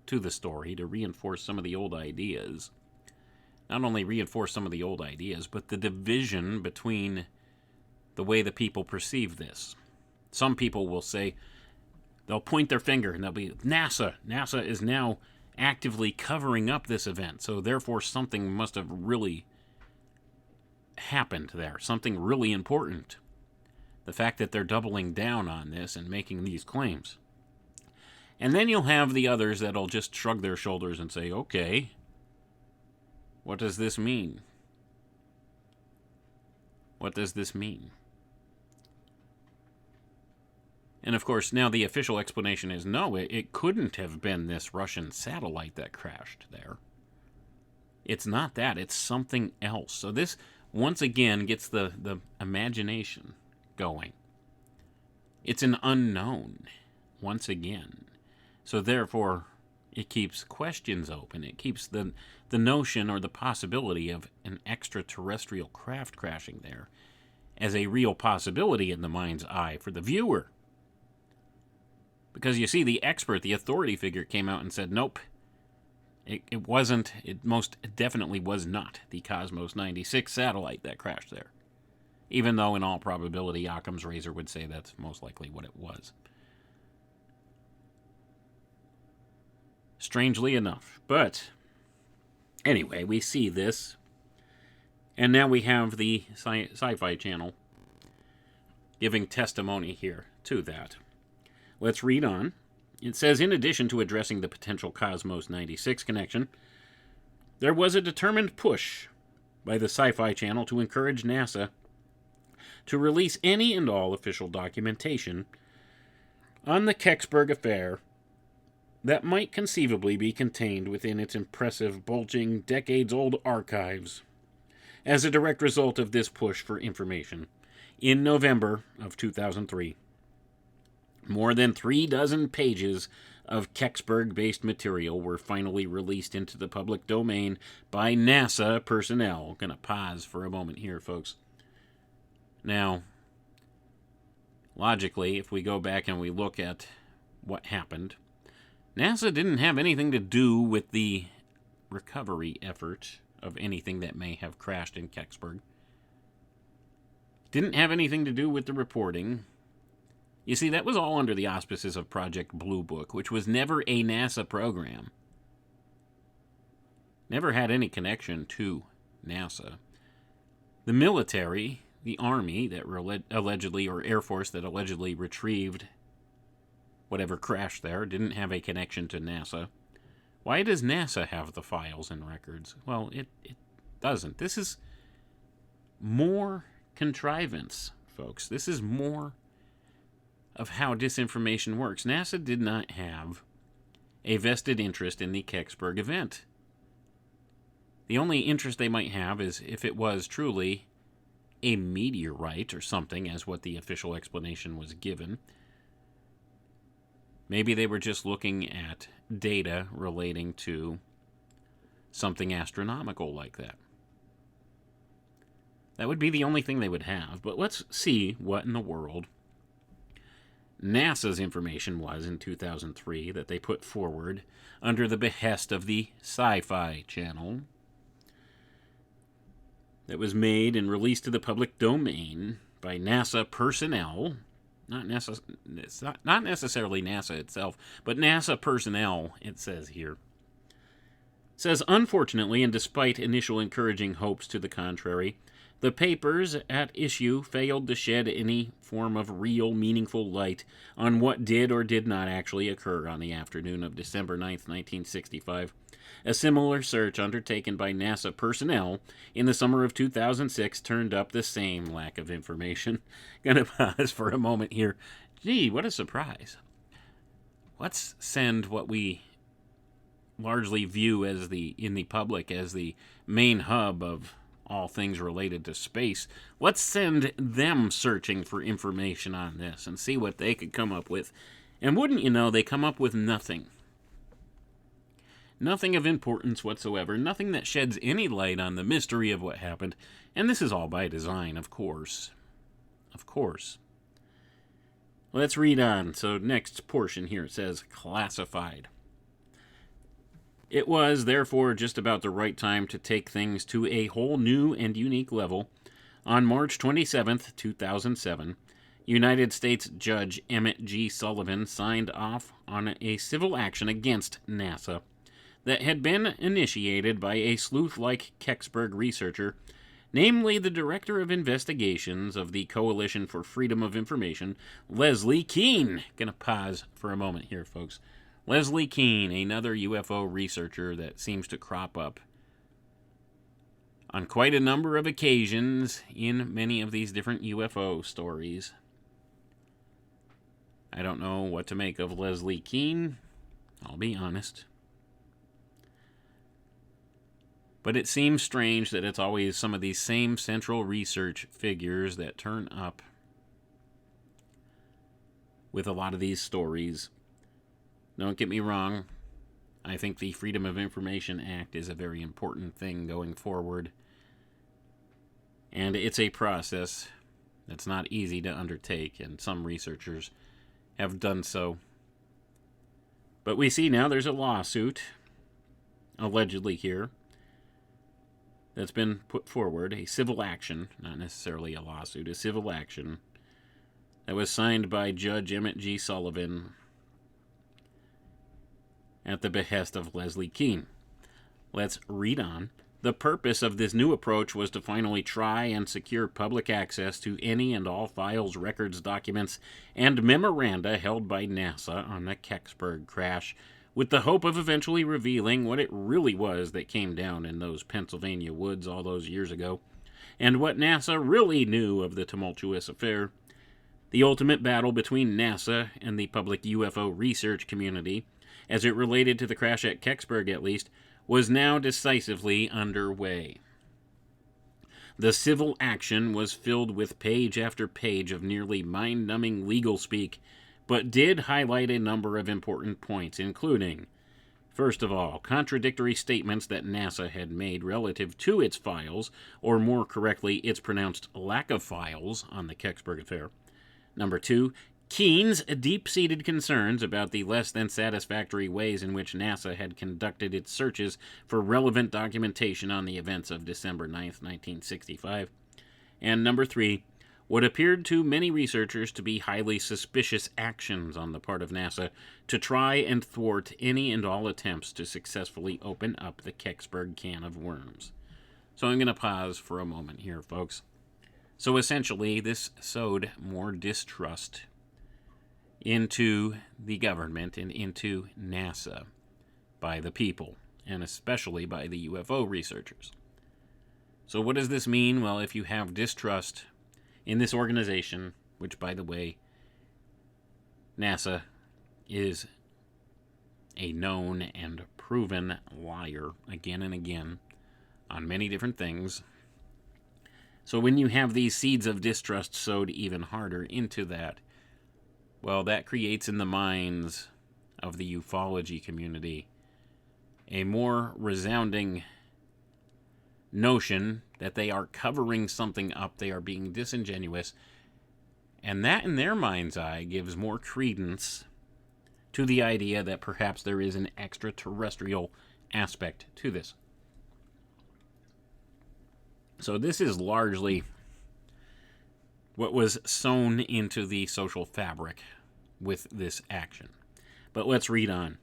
to the story to reinforce some of the old ideas. Not only reinforce some of the old ideas, but the division between the way the people perceive this. Some people will say, they'll point their finger and they'll be, NASA. NASA is now actively covering up this event, so therefore something must have really happened there, something really important. The fact that they're doubling down on this and making these claims. And then you'll have the others that'll just shrug their shoulders and say, okay, what does this mean? What does this mean? And of course, now the official explanation is no, it couldn't have been this Russian satellite that crashed there. It's not that, it's something else. So this, once again, gets the imagination going. It's an unknown, once again. So therefore, it keeps questions open. It keeps the notion or the possibility of an extraterrestrial craft crashing there as a real possibility in the mind's eye for the viewer. Because you see, the expert, the authority figure, came out and said, nope, it wasn't, it most definitely was not the Cosmos 96 satellite that crashed there. Even though, in all probability, Occam's razor would say that's most likely what it was. Strangely enough. But, anyway, we see this. And now we have the Sci-Fi Channel giving testimony here to that. Let's read on. It says, in addition to addressing the potential Cosmos 96 connection, there was a determined push by the Sci-Fi Channel to encourage NASA to release any and all official documentation on the Kecksburg affair that might conceivably be contained within its impressive, bulging, decades-old archives as a direct result of this push for information. In November of 2003, more than 36 pages of Kecksburg-based material were finally released into the public domain by NASA personnel. Going to pause for a moment here, folks. Now, logically, if we go back and we look at what happened, NASA didn't have anything to do with the recovery effort of anything that may have crashed in Kecksburg. Didn't have anything to do with the reporting. You see, that was all under the auspices of Project Blue Book, which was never a NASA program. Never had any connection to NASA. The military, the Army that allegedly, or Air Force that allegedly retrieved whatever crashed there, didn't have a connection to NASA. Why does NASA have the files and records? Well, it doesn't. This is more contrivance, folks. This is more of how disinformation works. NASA did not have a vested interest in the Kecksburg event. The only interest they might have is if it was truly a meteorite or something, as what the official explanation was given. Maybe they were just looking at data relating to something astronomical like that. That would be the only thing they would have. But let's see what in the world NASA's information was in 2003 that they put forward under the behest of the Sci-Fi Channel that was made and released to the public domain by NASA personnel. Not necessarily NASA itself, but NASA personnel, it says here. It says, unfortunately, and despite initial encouraging hopes to the contrary, the papers at issue failed to shed any form of real, meaningful light on what did or did not actually occur on the afternoon of December 9th, 1965. A similar search undertaken by NASA personnel in the summer of 2006 turned up the same lack of information. Gonna pause for a moment here. Gee, what a surprise. Let's send what we largely view as in the public as the main hub of all things related to space. Let's send them searching for information on this and see what they could come up with. And wouldn't you know, they come up with nothing. Nothing of importance whatsoever. Nothing that sheds any light on the mystery of what happened. And this is all by design, of course. Of course. Let's read on. So next portion here, it says classified. It was, therefore, just about the right time to take things to a whole new and unique level. On March 27, 2007, United States Judge Emmett G. Sullivan signed off on a civil action against NASA that had been initiated by a sleuth-like Kecksburg researcher, namely the Director of Investigations of the Coalition for Freedom of Information, Leslie Kean. Gonna pause for a moment here, folks. Leslie Kean, another UFO researcher that seems to crop up on quite a number of occasions in many of these different UFO stories. I don't know what to make of Leslie Kean, I'll be honest. But it seems strange that it's always some of these same central research figures that turn up with a lot of these stories. Don't get me wrong, I think the Freedom of Information Act is a very important thing going forward. And it's a process that's not easy to undertake, and some researchers have done so. But we see now there's a lawsuit, allegedly here, that's been put forward, a civil action, not necessarily a lawsuit, a civil action, that was signed by Judge Emmett G. Sullivan at the behest of Leslie Kean. Let's read on. The purpose of this new approach was to finally try and secure public access to any and all files, records, documents, and memoranda held by NASA on the Kecksburg crash, with the hope of eventually revealing what it really was that came down in those Pennsylvania woods all those years ago, and what NASA really knew of the tumultuous affair. The ultimate battle between NASA and the public UFO research community, as it related to the crash at Kecksburg at least, was now decisively underway. The civil action was filled with page after page of nearly mind-numbing legal speak, but did highlight a number of important points, including, first of all, contradictory statements that NASA had made relative to its files, or more correctly, its pronounced lack of files on the Kecksburg affair. Number two, Kean's deep-seated concerns about the less than satisfactory ways in which NASA had conducted its searches for relevant documentation on the events of December 9th, 1965. And number three, what appeared to many researchers to be highly suspicious actions on the part of NASA to try and thwart any and all attempts to successfully open up the Kecksburg can of worms. So I'm going to pause for a moment here, folks. So essentially, this sowed more distrust into the government and into NASA by the people, and especially by the UFO researchers. So what does this mean? Well, if you have distrust in this organization, which, by the way, NASA is a known and proven liar again and again, on many different things. So when you have these seeds of distrust sowed even harder into that, well, that creates in the minds of the ufology community a more resounding notion that they are covering something up, they are being disingenuous, and that in their mind's eye gives more credence to the idea that perhaps there is an extraterrestrial aspect to this. So this is largely what was sewn into the social fabric with this action. But let's read on.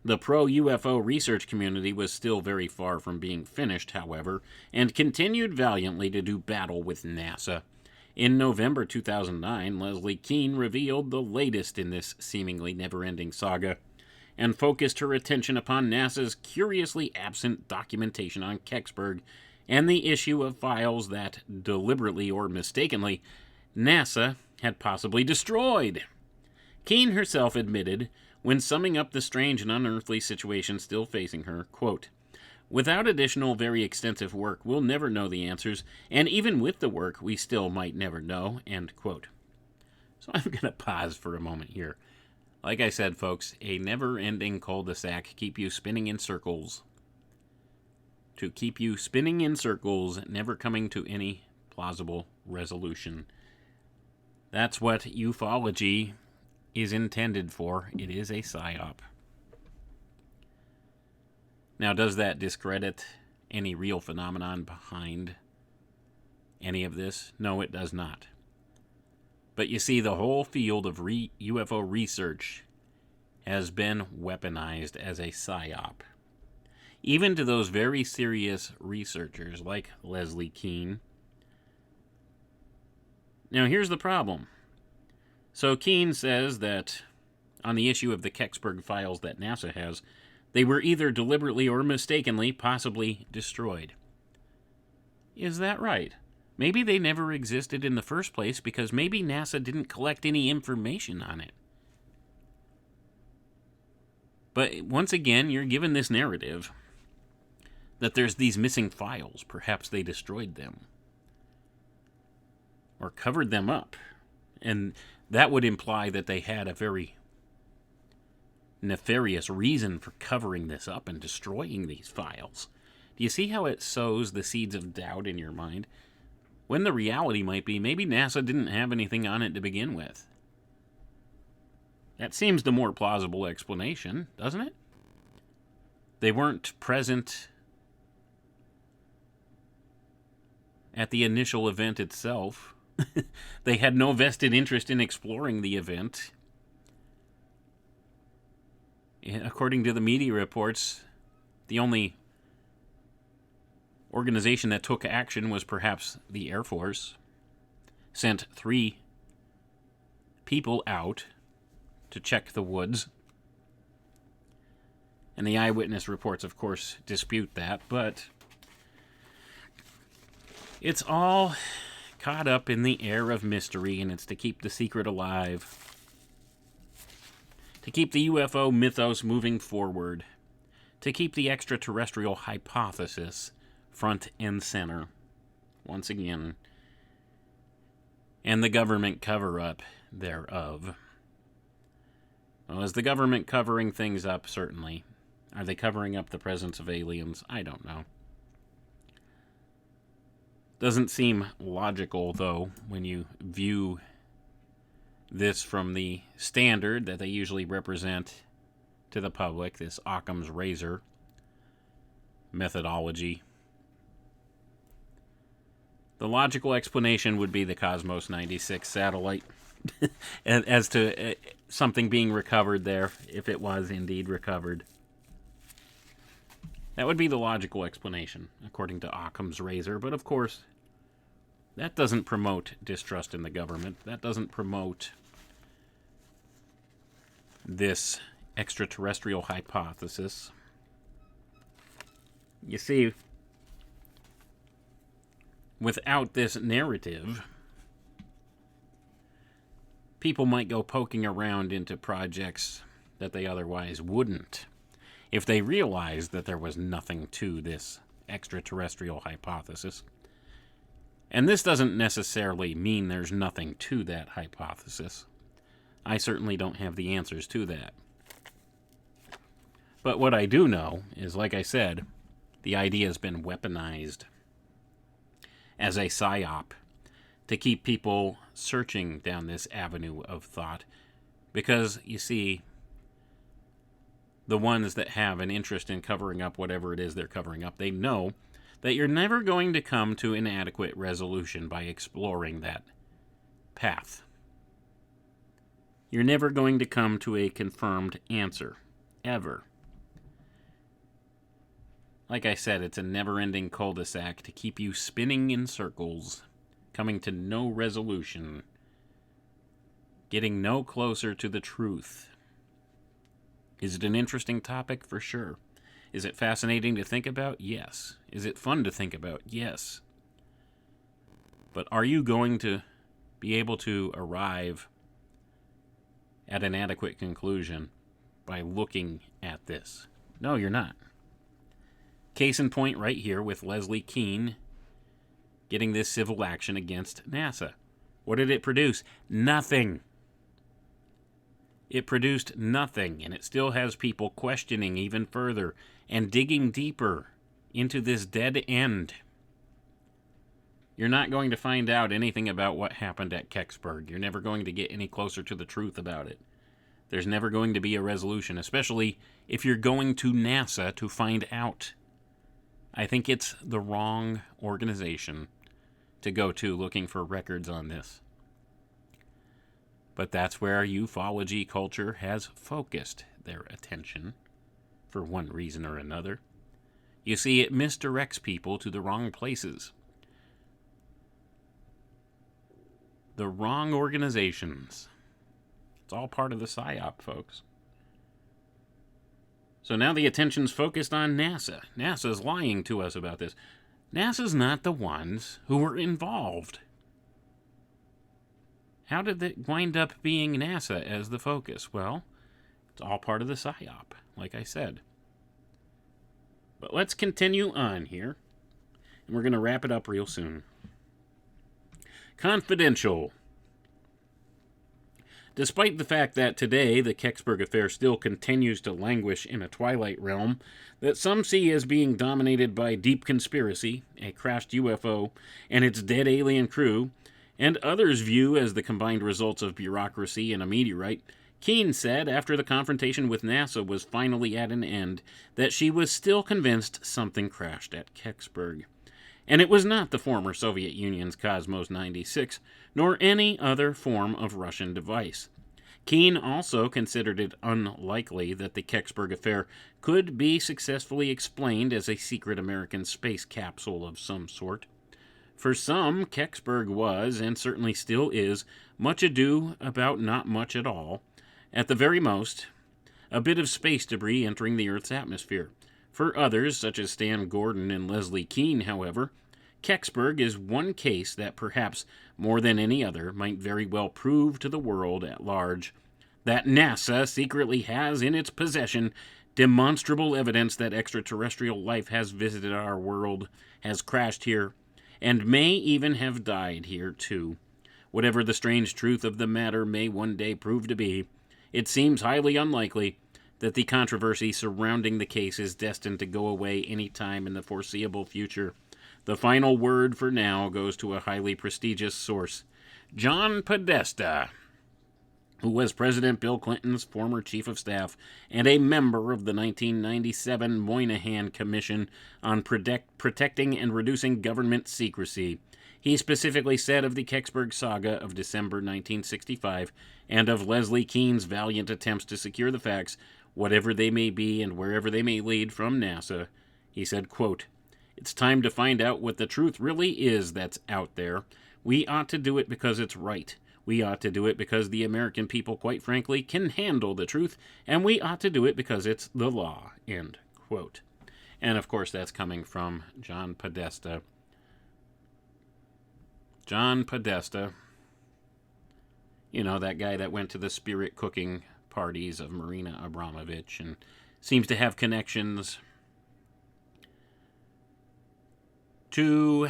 The pro-UFO research community was still very far from being finished, however, and continued valiantly to do battle with NASA. In November 2009, Leslie Kean revealed the latest in this seemingly never-ending saga, and focused her attention upon NASA's curiously absent documentation on Kecksburg and the issue of files that, deliberately or mistakenly, NASA had possibly destroyed. Kean herself admitted, when summing up the strange and unearthly situation still facing her, quote, "Without additional, very extensive work, we'll never know the answers, and even with the work, we still might never know," end quote. So I'm going to pause for a moment here. Like I said, folks, a never-ending cul-de-sac keep you spinning in circles. To keep you spinning in circles, never coming to any plausible resolution. That's what ufology is intended for. It is a psyop. Now, does that discredit any real phenomenon behind any of this? No, it does not. But you see, the whole field of UFO research has been weaponized as a psyop. Even to those very serious researchers like Leslie Kean. Now, here's the problem. So Kean says that on the issue of the Kecksburg files that NASA has, they were either deliberately or mistakenly possibly destroyed. Is that right? Maybe they never existed in the first place because maybe NASA didn't collect any information on it. But once again, you're given this narrative that there's these missing files. Perhaps they destroyed them or covered them up. And that would imply that they had a very nefarious reason for covering this up and destroying these files. Do you see how it sows the seeds of doubt in your mind? When the reality might be, maybe NASA didn't have anything on it to begin with. That seems the more plausible explanation, doesn't it? They weren't present at the initial event itself. They had no vested interest in exploring the event. According to the media reports, the only organization that took action was perhaps the Air Force. Sent 3 people out to check the woods. And the eyewitness reports, of course, dispute that, but it's all caught up in the air of mystery, and it's to keep the secret alive. To keep the UFO mythos moving forward. To keep the extraterrestrial hypothesis front and center. Once again. And the government cover-up thereof. Well, is the government covering things up? Certainly. Are they covering up the presence of aliens? I don't know. Doesn't seem logical, though, when you view this from the standard that they usually represent to the public, this Occam's razor methodology. The logical explanation would be the Cosmos 96 satellite as to something being recovered there, if it was indeed recovered. That would be the logical explanation, according to Occam's razor. But of course, that doesn't promote distrust in the government. That doesn't promote this extraterrestrial hypothesis. You see, without this narrative, people might go poking around into projects that they otherwise wouldn't if they realized that there was nothing to this extraterrestrial hypothesis. And this doesn't necessarily mean there's nothing to that hypothesis. I certainly don't have the answers to that. But what I do know is, like I said, the idea has been weaponized as a psyop to keep people searching down this avenue of thought. Because, you see, the ones that have an interest in covering up whatever it is they're covering up, they know that you're never going to come to an adequate resolution by exploring that path. You're never going to come to a confirmed answer, ever. Like I said, it's a never-ending cul-de-sac to keep you spinning in circles, coming to no resolution, getting no closer to the truth. Is it an interesting topic? For sure. Is it fascinating to think about? Yes. Is it fun to think about? Yes. But are you going to be able to arrive at an adequate conclusion by looking at this? No, you're not. Case in point right here with Leslie Kean getting this civil action against NASA. What did it produce? Nothing. It produced nothing, and it still has people questioning even further and digging deeper into this dead end. You're not going to find out anything about what happened at Kecksburg. You're never going to get any closer to the truth about it. There's never going to be a resolution, especially if you're going to NASA to find out. I think it's the wrong organization to go to looking for records on this. But that's where ufology culture has focused their attention, for one reason or another. You see, it misdirects people to the wrong places. The wrong organizations. It's all part of the psyop, folks. So now the attention's focused on NASA. NASA's lying to us about this. NASA's not the ones who were involved. How did it wind up being NASA as the focus? Well, it's all part of the psyop, like I said. But let's continue on here, and we're going to wrap it up real soon. Confidential. Despite the fact that today the Kecksburg affair still continues to languish in a twilight realm that some see as being dominated by deep conspiracy, a crashed UFO, and its dead alien crew, and others view as the combined results of bureaucracy and a meteorite, Kean said after the confrontation with NASA was finally at an end that she was still convinced something crashed at Kecksburg. And it was not the former Soviet Union's Cosmos 96, nor any other form of Russian device. Kean also considered it unlikely that the Kecksburg affair could be successfully explained as a secret American space capsule of some sort. For some, Kecksburg was, and certainly still is, much ado about not much at all. At the very most, a bit of space debris entering the Earth's atmosphere. For others, such as Stan Gordon and Leslie Kean, however, Kecksburg is one case that perhaps more than any other might very well prove to the world at large that NASA secretly has in its possession demonstrable evidence that extraterrestrial life has visited our world, has crashed here, and may even have died here too. Whatever the strange truth of the matter may one day prove to be, it seems highly unlikely that the controversy surrounding the case is destined to go away any time in the foreseeable future. The final word for now goes to a highly prestigious source, John Podesta, who was President Bill Clinton's former chief of staff and a member of the 1997 Moynihan Commission on Protecting and Reducing Government Secrecy. He specifically said of the Kecksburg saga of December 1965 and of Leslie Kean's valiant attempts to secure the facts, whatever they may be and wherever they may lead from NASA, he said, quote, "It's time to find out what the truth really is that's out there. We ought to do it because it's right. We ought to do it because the American people, quite frankly, can handle the truth, and we ought to do it because it's the law," end quote. And, of course, that's coming from John Podesta. John Podesta, you know, that guy that went to the spirit cooking parties of Marina Abramovich and seems to have connections to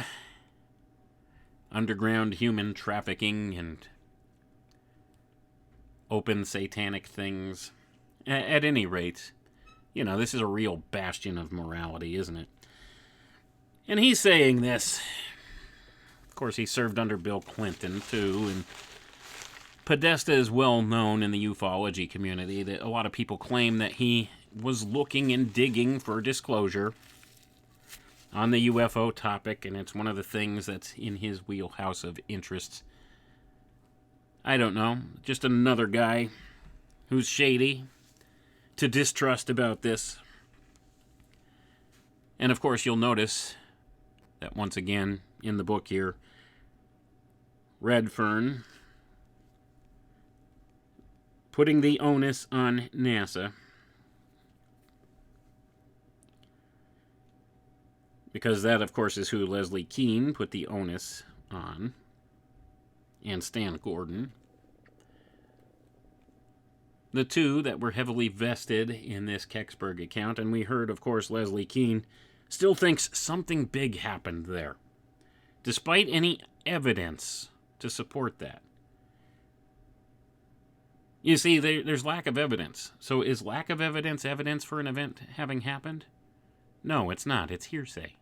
underground human trafficking and open satanic things. At any rate, this is a real bastion of morality, isn't it? And he's saying this. Of course, he served under Bill Clinton, too, and Podesta is well known in the ufology community. That a lot of people claim that he was looking and digging for disclosure on the UFO topic, and it's one of the things that's in his wheelhouse of interests. I don't know, just another guy who's shady to distrust about this. And of course, you'll notice that once again in the book here, Redfern putting the onus on NASA, because that, of course, is who Leslie Kean put the onus on, and Stan Gordon. The two that were heavily vested in this Kecksburg account, and we heard, of course, Leslie Kean still thinks something big happened there, despite any evidence to support that. You see, there's lack of evidence. So is lack of evidence evidence for an event having happened? No, it's not. It's hearsay.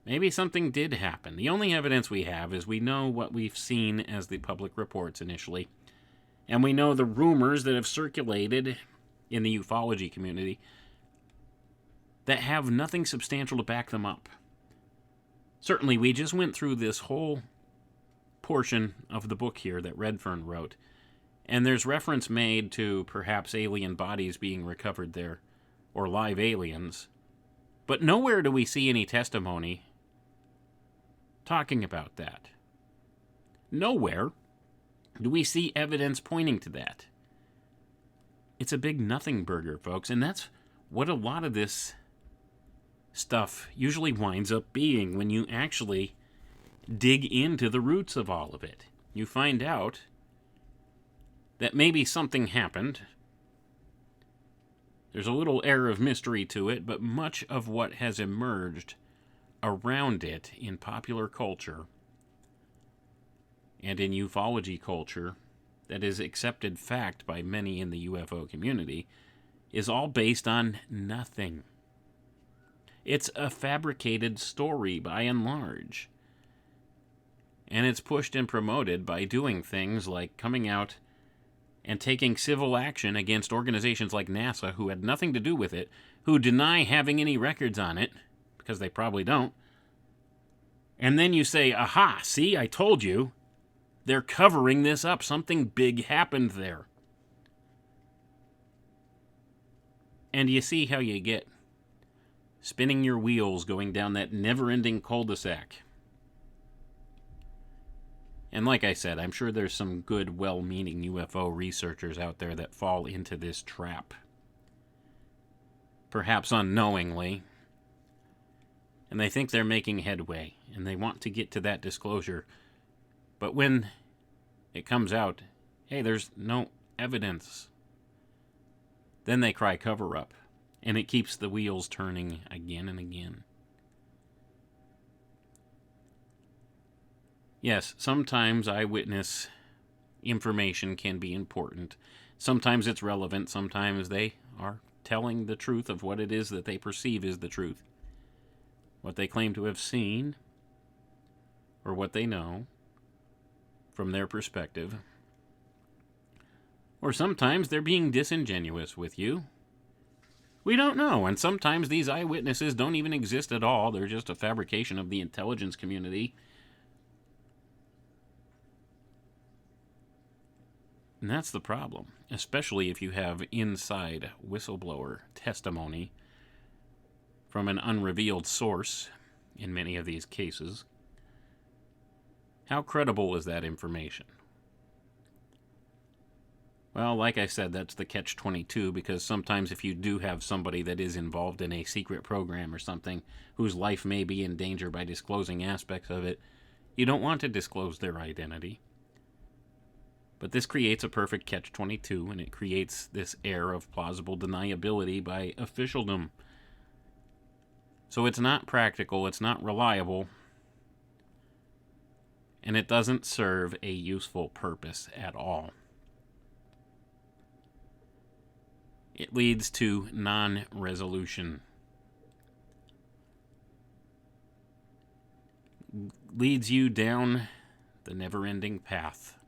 Maybe something did happen. The only evidence we have is we know what we've seen as the public reports initially. And we know the rumors that have circulated in the ufology community that have nothing substantial to back them up. Certainly, we just went through this whole portion of the book here that Redfern wrote, and there's reference made to perhaps alien bodies being recovered there, or live aliens, but nowhere do we see any testimony talking about that. Nowhere do we see evidence pointing to that. It's a big nothing burger, folks, and that's what a lot of this stuff usually winds up being when you actually dig into the roots of all of it. You find out that maybe something happened. There's a little air of mystery to it, but much of what has emerged around it in popular culture and in ufology culture that is accepted fact by many in the UFO community is all based on nothing. It's a fabricated story by and large. And it's pushed and promoted by doing things like coming out and taking civil action against organizations like NASA who had nothing to do with it, who deny having any records on it, because they probably don't. And then you say, aha, see, I told you. They're covering this up. Something big happened there. And you see how you get spinning your wheels going down that never-ending cul-de-sac. And like I said, I'm sure there's some good, well-meaning UFO researchers out there that fall into this trap. Perhaps unknowingly. And they think they're making headway, and they want to get to that disclosure. But when it comes out, hey, there's no evidence, then they cry cover-up, and it keeps the wheels turning again and again. Yes, sometimes eyewitness information can be important. Sometimes it's relevant. Sometimes they are telling the truth of what it is that they perceive is the truth. What they claim to have seen, or what they know from their perspective. Or sometimes they're being disingenuous with you. We don't know, and sometimes these eyewitnesses don't even exist at all. They're just a fabrication of the intelligence community. And that's the problem, especially if you have inside whistleblower testimony from an unrevealed source in many of these cases. How credible is that information? Well, like I said, that's the catch-22, because sometimes if you do have somebody that is involved in a secret program or something whose life may be in danger by disclosing aspects of it, you don't want to disclose their identity. But this creates a perfect catch-22, and it creates this air of plausible deniability by officialdom. So it's not practical, it's not reliable, and it doesn't serve a useful purpose at all. It leads to non-resolution. Leads you down the never-ending path.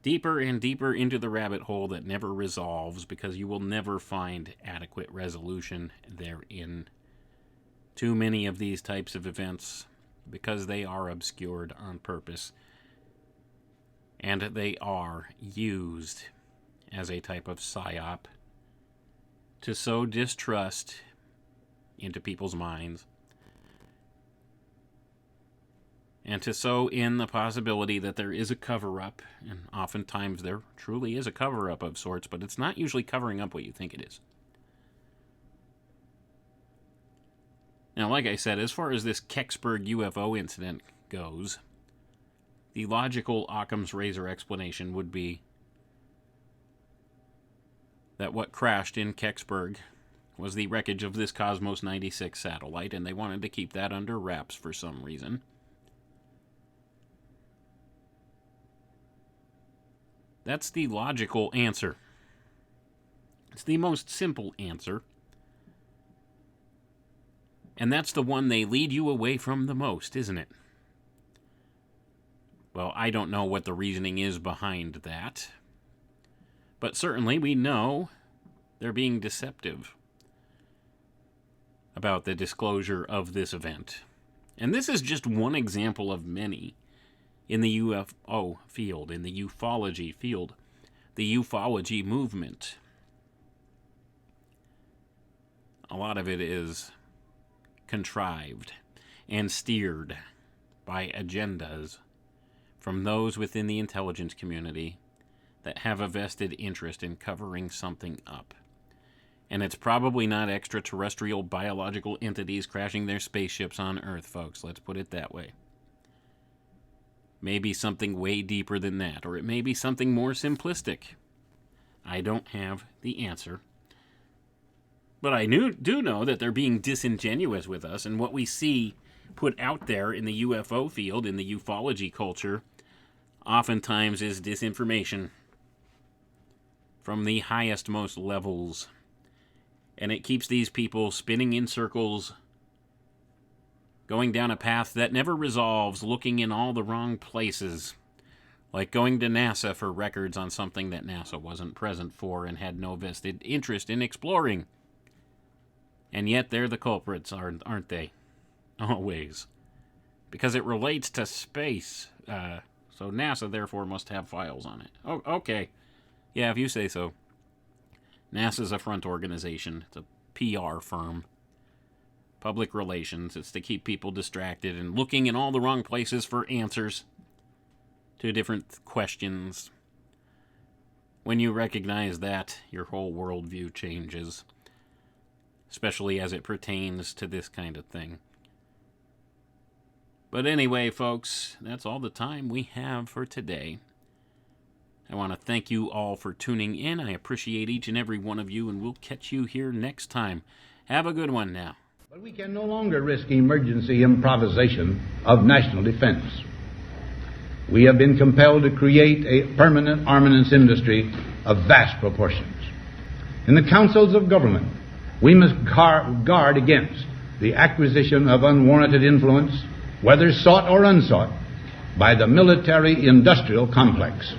Deeper and deeper into the rabbit hole that never resolves, because you will never find adequate resolution therein. Too many of these types of events, because they are obscured on purpose, and they are used as a type of psyop to sow distrust into people's minds, and to sow in the possibility that there is a cover-up, and oftentimes there truly is a cover-up of sorts, but it's not usually covering up what you think it is. Now, like I said, as far as this Kecksburg UFO incident goes, the logical Occam's razor explanation would be that what crashed in Kecksburg was the wreckage of this Cosmos 96 satellite, and they wanted to keep that under wraps for some reason. That's the logical answer. It's the most simple answer. And that's the one they lead you away from the most, isn't it? Well, I don't know what the reasoning is behind that. But certainly we know they're being deceptive about the disclosure of this event. And this is just one example of many in the UFO field, in the ufology field, the ufology movement. A lot of it is contrived and steered by agendas from those within the intelligence community that have a vested interest in covering something up. And it's probably not extraterrestrial biological entities crashing their spaceships on Earth, folks. Let's put it that way. Maybe something way deeper than that, or it may be something more simplistic. I don't have the answer. But I do know that they're being disingenuous with us, and what we see put out there in the UFO field, in the ufology culture, oftentimes is disinformation from the highest, most levels. And it keeps these people spinning in circles, going down a path that never resolves, looking in all the wrong places, like going to NASA for records on something that NASA wasn't present for and had no vested interest in exploring. And yet they're the culprits, aren't they? Always. Because it relates to space. So NASA, therefore, must have files on it. Oh, okay. Yeah, if you say so. NASA's a front organization. It's a PR firm. Public relations. It's to keep people distracted and looking in all the wrong places for answers to different questions. When you recognize that, your whole worldview changes. Especially as it pertains to this kind of thing. But anyway, folks, that's all the time we have for today. I want to thank you all for tuning in. I appreciate each and every one of you, and we'll catch you here next time. Have a good one now. But we can no longer risk emergency improvisation of national defense. We have been compelled to create a permanent armaments industry of vast proportions. In the councils of government, we must guard against the acquisition of unwarranted influence, whether sought or unsought, by the military-industrial complex.